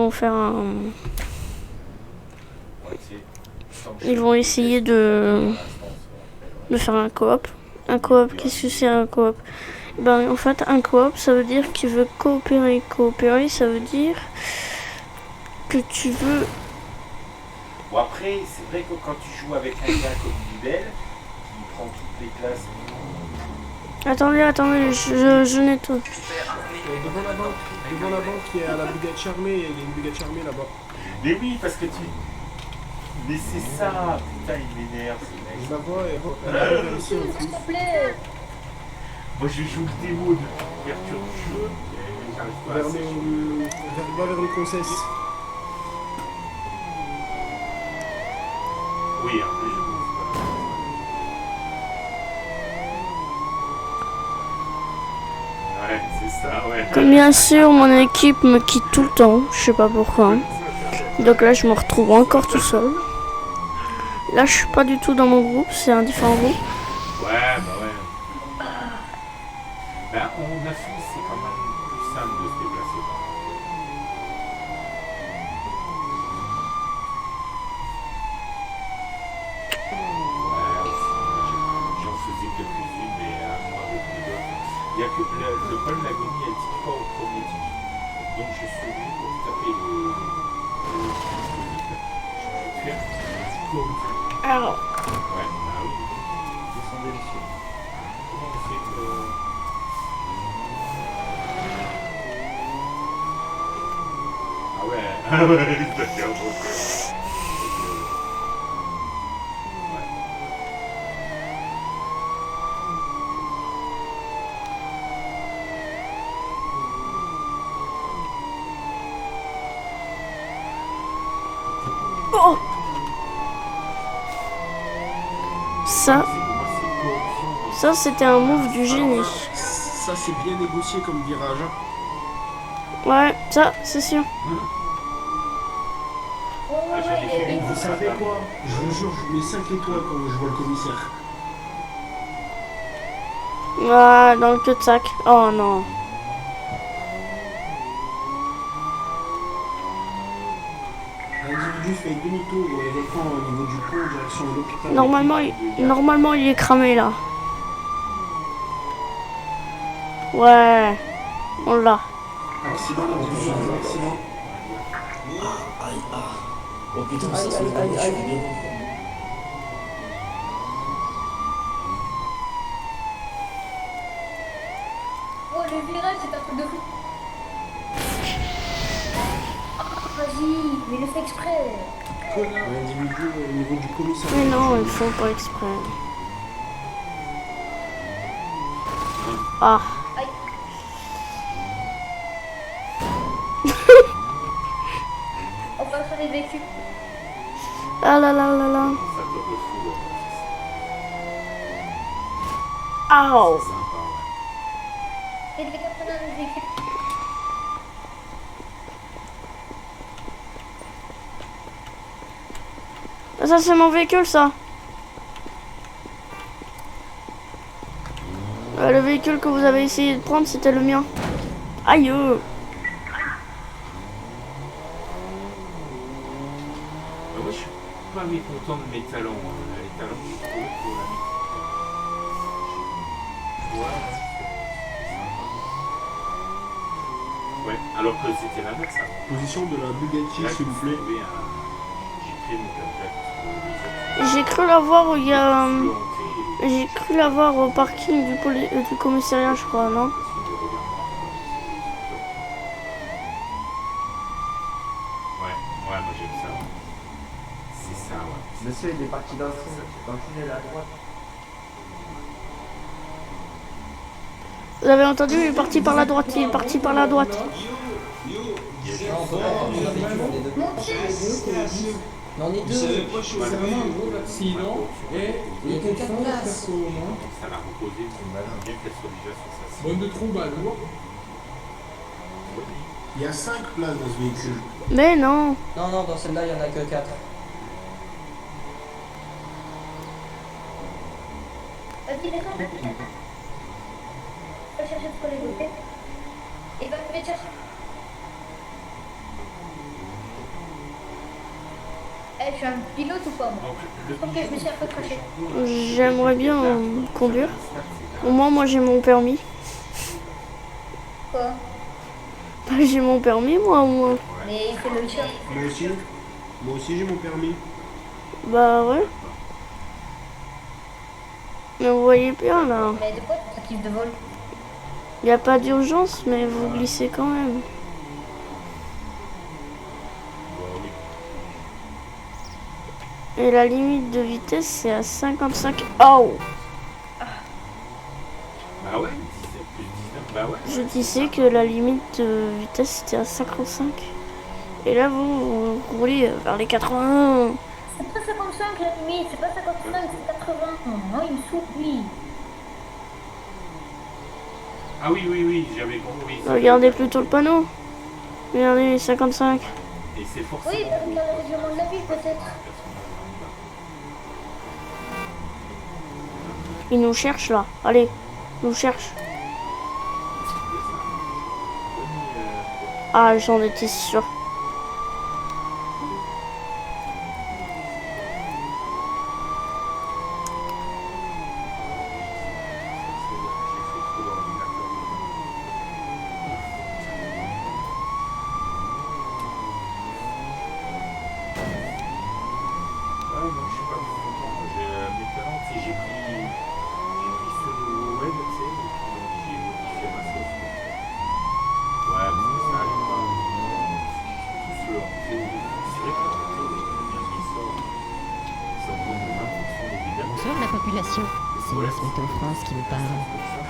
vont essayer de faire un coop. Un coop, qu'est-ce que c'est un coop? Ben en fait un coop ça veut dire qu'il veut coopérer. Coopérer ça veut dire que tu veux. Bon après, c'est vrai que quand tu joues avec un gars comme Nibel, qui prend toutes les classes... Attendez, je nettoie. Devant la banque qui est à la Bugatti armée, il y a une Bugatti armée là-bas. Mais oui, parce que tu... Mais c'est ça, putain, il m'énerve ce mec. Je la vois, elle arrive ici en plus. Moi je joue le démo de l'ouverture du jeu, et j'arrive pas à... vers le concess. Oui, un peu, je pense. Ouais, c'est ça, ouais. Comme bien sûr, mon équipe me quitte tout le temps, je sais pas pourquoi. Donc là, je me retrouve encore tout seul. Là, je suis pas du tout dans mon groupe, c'est un différent groupe. Ouais, bah ouais. Ben, on a fini, c'est quand même plus simple de se déplacer. J'en faisais quelques-unes, mais à moi avec les autres. Il y a que le problème de l'agonie, elle tire pas au premier tic. Donc je suis venu pour taper le faire. Alors. Ouais, bah oui. Descendez, monsieur. Comment on fait que... Ah ouais, d'accord, ok. Oh ça c'était un move du génie. Ça c'est bien négocié comme virage. Ouais, ça c'est sûr. Vous savez quoi? Je vous jure, je mets 5 étoiles quand je vois le commissaire. Ah, dans le cul-de-sac. Oh non. L'individu fait demi-tour et reprend au niveau du pont en direction de l'hôpital. Normalement, il est cramé là. Ouais, on l'a. Accident, accident. Oh putain, ça c'est aïe. Oh, le virage, c'est un truc de fou. Vas-y, mais le fais exprès. L'individu au niveau du commissariat. Mais non, ils font pas exprès. Ah. Aïe. On passe sur les véhicules. Ah là là là là. Ow. Et les gars, prenez un véhicule. Ça c'est mon véhicule ça. Le véhicule que vous avez essayé de prendre c'était le mien. Aïe. Moi je suis pas mécontent de mes talents. Les talents que j'ai trouvés pour la musique. Ouais, alors que c'était l'inverse. Position de la Bugatti s'il vous plaît. J'ai cru la voir où il y a... J'ai cru la voir au parking du commissariat, je crois, non? Ouais, moi j'aime ça. C'est ça, ouais. Monsieur, il est parti dans le tunnel à droite. Vous avez entendu, il est parti par la droite, il est parti par la droite. Il y a Non, on peut pas prendre une habitude, on est deux. Mais on est deux. C'est vraiment un gros accident et il y a que 4 places. Ça l'a reposé, bien qu'elle soit déjà sur sa Bonne de trou, bah lourd. Il y a 5 places dans ce véhicule. Mais non. Non, non, dans celle-là, il n'y en a que 4. Vas-y, descends. Va chercher ce collègue, ok? Et va te chercher. Eh, je suis un pilote ou pas, moi? Ok, je me suis un peu craché. J'aimerais bien conduire. Au moins, moi j'ai mon permis. Quoi? Bah, j'ai mon permis, moi, au moins. Mais c'est le chien. Moi aussi j'ai mon permis. Bah, ouais. Mais vous voyez bien, là. Mais de quoi tu t'actives de vol? Il n'y a pas d'urgence, mais vous glissez quand même. Et la limite de vitesse, c'est à 55. Oh! Bah ouais, c'est plus 19, bah ouais. Je disais que la limite de vitesse, c'était à 55. Et là, vous roulez vers les 80. C'est pas 55 la limite, c'est pas 55, c'est 80. Non, il me souffle, lui. Ah oui, j'avais compris. Regardez plutôt le panneau. Regardez, 55. Et c'est forcément... Oui, parce qu'il y a le règlement de la ville, peut-être. Il nous cherche, là. Allez, il nous cherche. Ah, j'en étais sûr. Bonsoir la population, c'est Miss Météo France qui vous parle.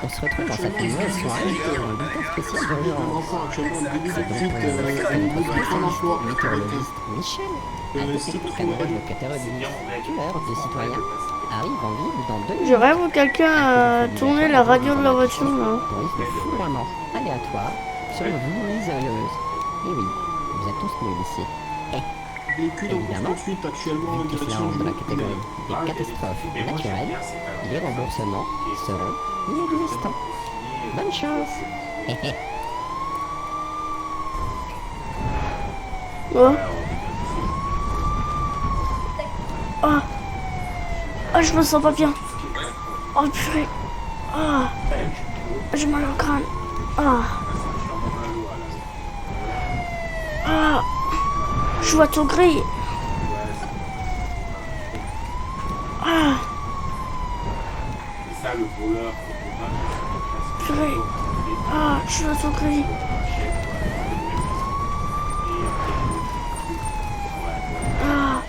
On se retrouve dans cette nouvelle soirée pour un bulletin spécial d'urgence. Météorologiste Michel, a détecté qu'un orange catégorie tueur de citoyens arrive en ville dans 2 minutes. Je rêve où quelqu'un a tourné la radio de la voiture, là. Pour de foudroiement aléatoire sur vous, les heureuse. Et oui, vous êtes tous nuls ici. Évidemment, vu que cela entre dans la catégorie des catastrophes naturelles, les remboursements seront inexistants. Bonne chance. Oh. Ah. Ah, je me sens pas bien. Oh purée. Ah. J'ai mal au crâne. Ah. Ah. Je vois tout gris. Ah. C'est ça le voleur. Purée. Ah, je vois tout gris. Ah.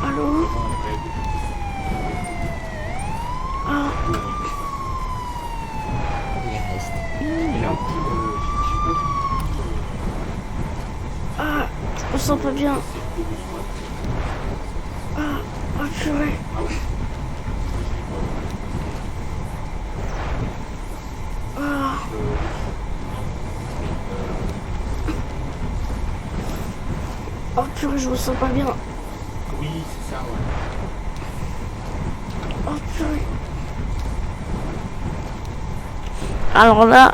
Allô? Ah. Il reste 1 minute. Ah, je me sens pas bien. Ah, oh purée. Ah. Oh purée, je me sens pas bien. Oui, c'est ça, ouais. Oh purée. Alors là,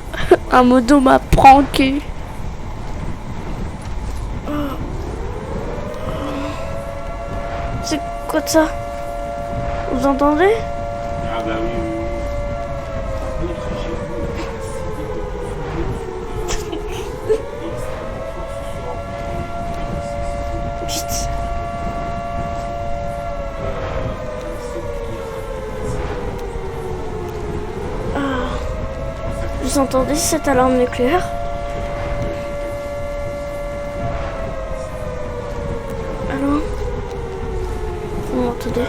un modo m'a pranké. C'est quoi de ça? Vous entendez? Ah bah oui, Vite. Ah. Vous entendez cette alarme nucléaire? Allô? Vous m'entendez?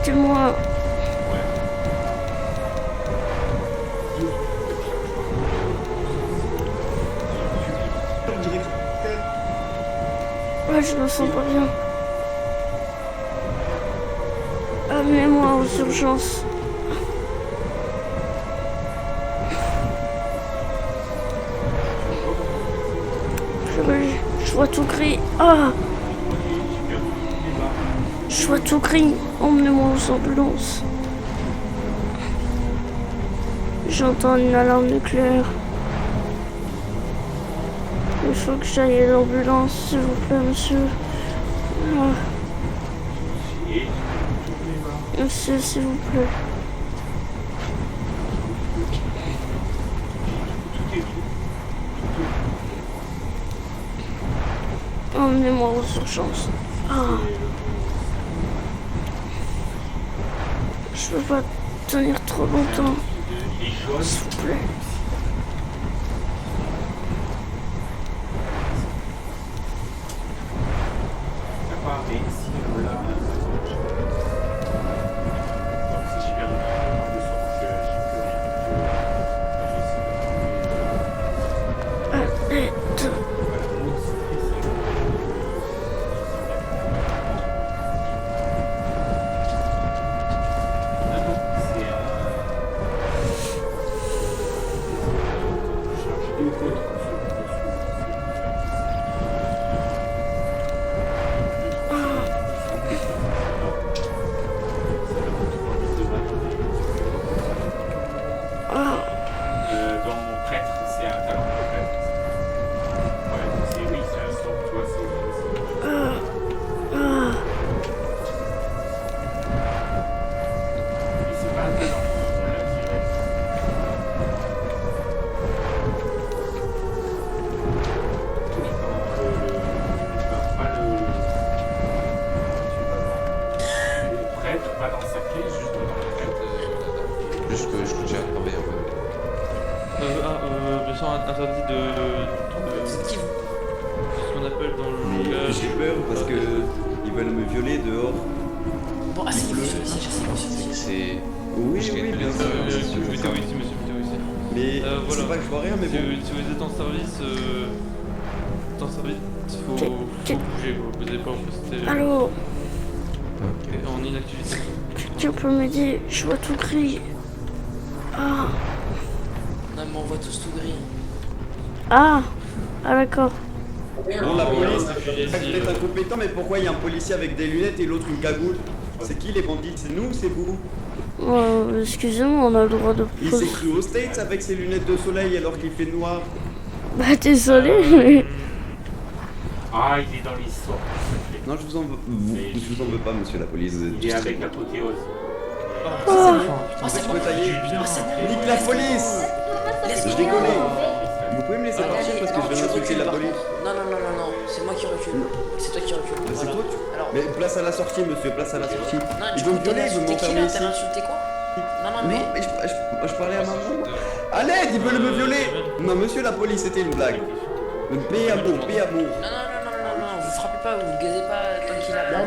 arrêtez-moi. Ouais, je me sens pas bien. Amenez-moi aux urgences. Je vois tout gris. Ah! Je vois tout gris. Emmenez-moi aux ambulances. J'entends une alarme nucléaire. Il faut que j'aille à l'ambulance, s'il vous plaît, monsieur. Ah. Monsieur, s'il vous plaît. Emmenez-moi aux urgences. Ah. Je peux pas tenir trop longtemps. S'il vous plaît. Interdit de C'est qui vous? ce qu'on appelle dans le Mais langage. j'ai peur parce que ils veulent me violer dehors. Bon, asseyez-vous, je sais. Oui, oui, bien sûr. Vidéo ici, monsieur, vidéo ici. Mais voilà. c'est pas que je vois rien, mais bon. Si vous êtes en service, faut bouger, vous n'avez pas rester Allô? en inactivité. Quelqu'un peut m'aider? Je vois tout gris. Ah. Non, mais on voit tous tout gris. Ah. Ah, d'accord. Non, la police, peut-être incompétent, mais pourquoi il y a un policier avec des lunettes et l'autre une cagoule? C'est qui les bandits? C'est nous ou c'est vous? Excusez-moi, on a le droit de... Il s'est cru aux States avec ses lunettes de soleil alors qu'il fait noir. Bah désolé, mais... Ah, il est dans l'histoire. Non, je vous en veux pas, monsieur la police. Il est avec l'apothéose. Je peux tailler. Nique la police! Je décollais. Vous pouvez me laisser partir parce que je vais insulter la police. Non, c'est moi qui recule. C'est toi qui recule. C'est toi Alors... Mais place à la sortie, monsieur, place à la sortie. Non, Ils vont me violer, ils veulent m'enfermer ici. T'as insulté quoi? Non, mais je parlais à maman. À l'aide, ils veulent me violer. Non, monsieur la police, c'était une blague. Paix à bon, paix à bon. Non, vous frappez pas, vous gazez pas tant qu'il a rien.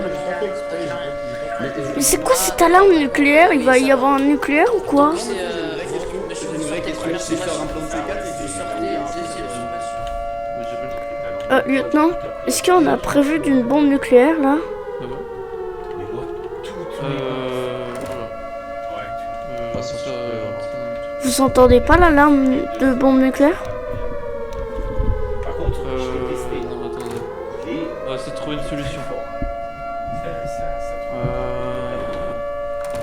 Mais c'est quoi cette alarme nucléaire? Il va y avoir un nucléaire ou quoi? C'est une vraie question, c'est faire un plan de C4 et lieutenant, est-ce qu'on a prévu d'une bombe nucléaire là? Vous entendez pas l'alarme de bombe nucléaire? Par contre, non, attendez. On va essayer de trouver une solution.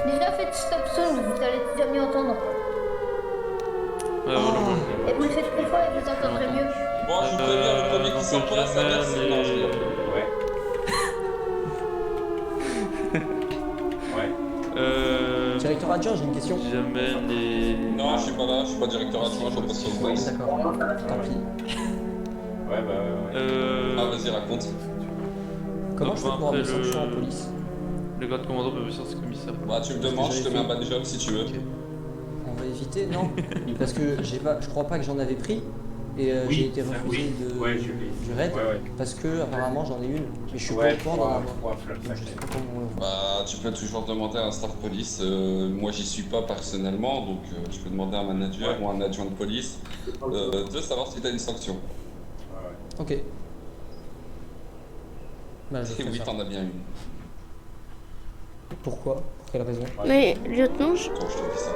Déjà faites stop sound, vous allez jamais entendre. Et vous le faites plus fort et vous entendrez mieux. Bon, je vous préviens, le premier qui sort pour la service, c'est dangereux. Directeur adjoint, j'ai une question. Jamais les... Non, je suis pas là, je suis pas directeur adjoint, je repasse sur le boss. D'accord, tant pis. Ah, vas-y, raconte. Comment je fais pour avoir des sanctions en police? Le grade commandant peut venir sur ce commissaire. Bah, tu me demandes, je te mets un bad job si tu veux. On va éviter, non? Parce que je crois pas que j'en avais pris. Et Oui, j'ai été ça, refusé oui. Ouais, je l'ai. du raid Ouais. parce que apparemment j'en ai une. Mais je suis Ouais, pas au courant d'en avoir. trois flammes Donc, je sais pas comment. Bah, tu peux toujours demander à un staff police. Moi, j'y suis pas personnellement, donc tu peux demander à un manager ou un adjoint de police de savoir si t'as une sanction. Ok. Bah, je Et ferai oui, ça. t'en as bien une. Pourquoi? Pour quelle raison? Mais, lieutenant, Attends, je te dis ça.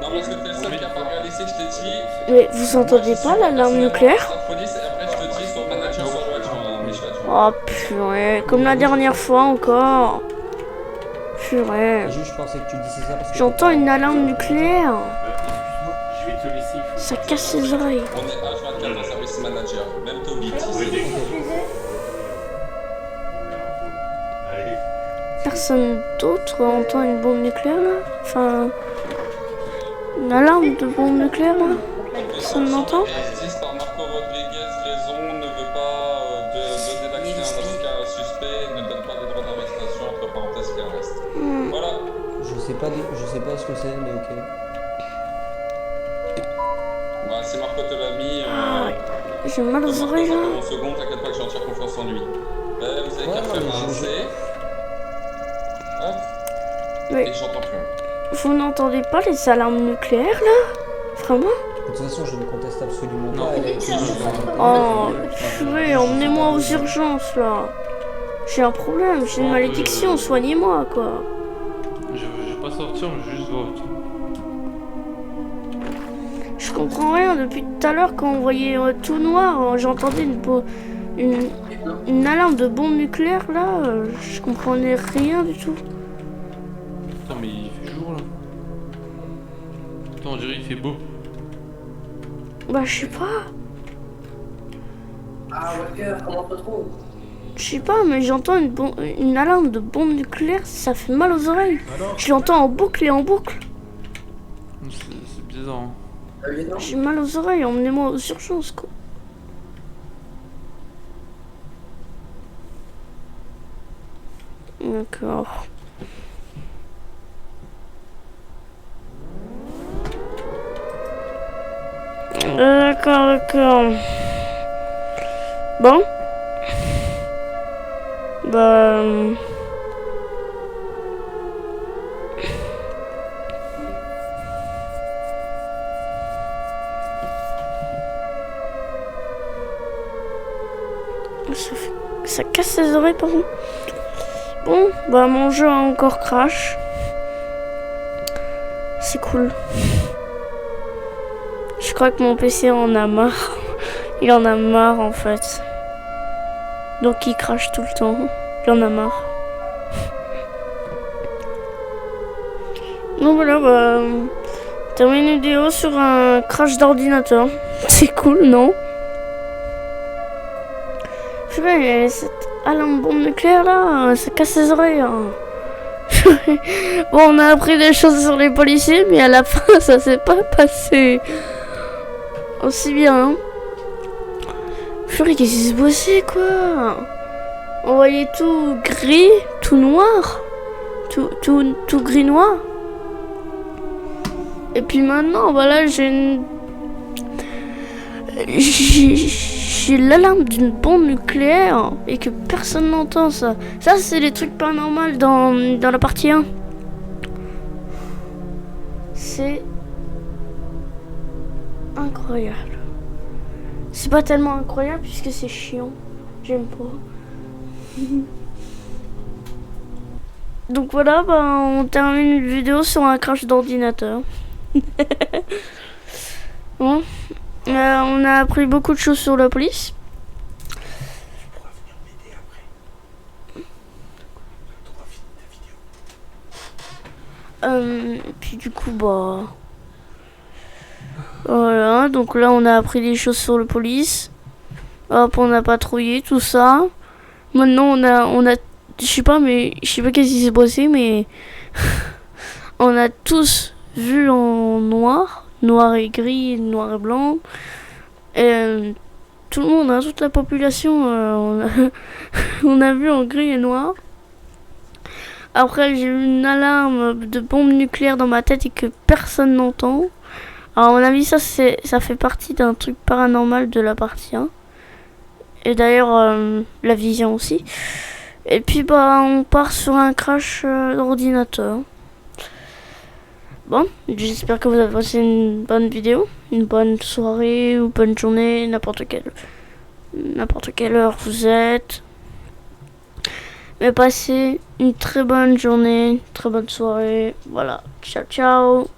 Non, parce que t'es le seul qui a pas réalisé que je t'ai dit. mais vous entendez pas l'alarme nucléaire? Staff police, et après, je te dis soit manager, soit adjoint, mais je suis adjoint. Oh purée, comme la dernière fois encore. Purée. Juste, je pensais que tu disais ça parce que. J'entends une alarme nucléaire. Je vais te laisser. Ça casse les oreilles. On est H24 en service manager, même Toby. Personne d'autre entend une bombe nucléaire là? Enfin, une alarme de bombe nucléaire là? Personne n'entend? Justice par Marco Rodriguez, raison, ne veut pas donner l'accès à un avocat suspect, ne donne pas de droit d'arrestation, entre parenthèses, qui arreste. Voilà. Je sais pas ce que c'est, mais ok. Bah, si Marco te l'a mis. J'ai mal aux oreilles là. En seconde, t'inquiète pas que j'ai entière confiance en lui. Vous avez qu'à faire un C. Hop. Mais Et j'entends plus. vous n'entendez pas les alarmes nucléaires là? Vraiment? De toute façon, je ne conteste absolument pas. Elle a été Oh, purée, emmenez-moi aux urgences là. J'ai un problème, j'ai une malédiction, soignez-moi quoi. Je vais pas sortir, mais je vais juste voir. Je comprends rien, depuis tout à l'heure quand on voyait tout noir, j'entendais une alarme de bombe nucléaire là, je comprenais rien du tout. Attends, mais il fait jour là. Attends, on dirait il fait beau. Bah je sais pas. Ah, Walker, comment on te retrouve? Je sais pas, mais j'entends une alarme de bombe nucléaire, ça fait mal aux oreilles. Je l'entends en boucle et en boucle. C'est bizarre. Hein. J'ai mal aux oreilles, emmenez-moi aux urgences quoi. D'accord. D'accord. Bon. Bah... Ça casse les oreilles par contre. Bon, bah mon jeu a encore crash. C'est cool. Je crois que mon PC en a marre. Il en a marre en fait. Donc il crache tout le temps. Il en a marre. Donc voilà, bah... termine une vidéo sur un crash d'ordinateur. C'est cool, non? Purée, cette alarme bombe nucléaire là, ça casse les oreilles. Hein. Bon, on a appris des choses sur les policiers, mais à la fin, ça s'est pas passé aussi bien. Hein. Purée, qu'est-ce qui s'est passé quoi? On voyait tout gris, tout noir, tout gris-noir. Et puis maintenant, voilà, j'ai l'alarme d'une bombe nucléaire et que personne n'entend ça. Ça, c'est des trucs paranormaux dans la partie 1. C'est incroyable. C'est pas tellement incroyable puisque c'est chiant. J'aime pas. Donc voilà, bah, on termine une vidéo sur un crash d'ordinateur. Bon. On a appris beaucoup de choses sur la police. Puis du coup, bah... voilà, donc là on a appris des choses sur la police. Hop, on a patrouillé, tout ça. Maintenant on a je sais pas qu'est-ce qui s'est passé, mais... on a tous vu en noir. Noir et gris, noir et blanc. Et tout le monde, hein, toute la population, on a vu en gris et noir. Après, j'ai eu une alarme de bombe nucléaire dans ma tête et que personne n'entend. Alors, à mon avis, ça fait partie d'un truc paranormal de la partie 1. Et d'ailleurs, la vision aussi. Et puis, bah, on part sur un crash d'ordinateur. Bon, j'espère que vous avez passé une bonne vidéo, une bonne soirée ou bonne journée, n'importe quelle heure vous êtes. Mais passez une très bonne journée, une très bonne soirée. Voilà, ciao ciao.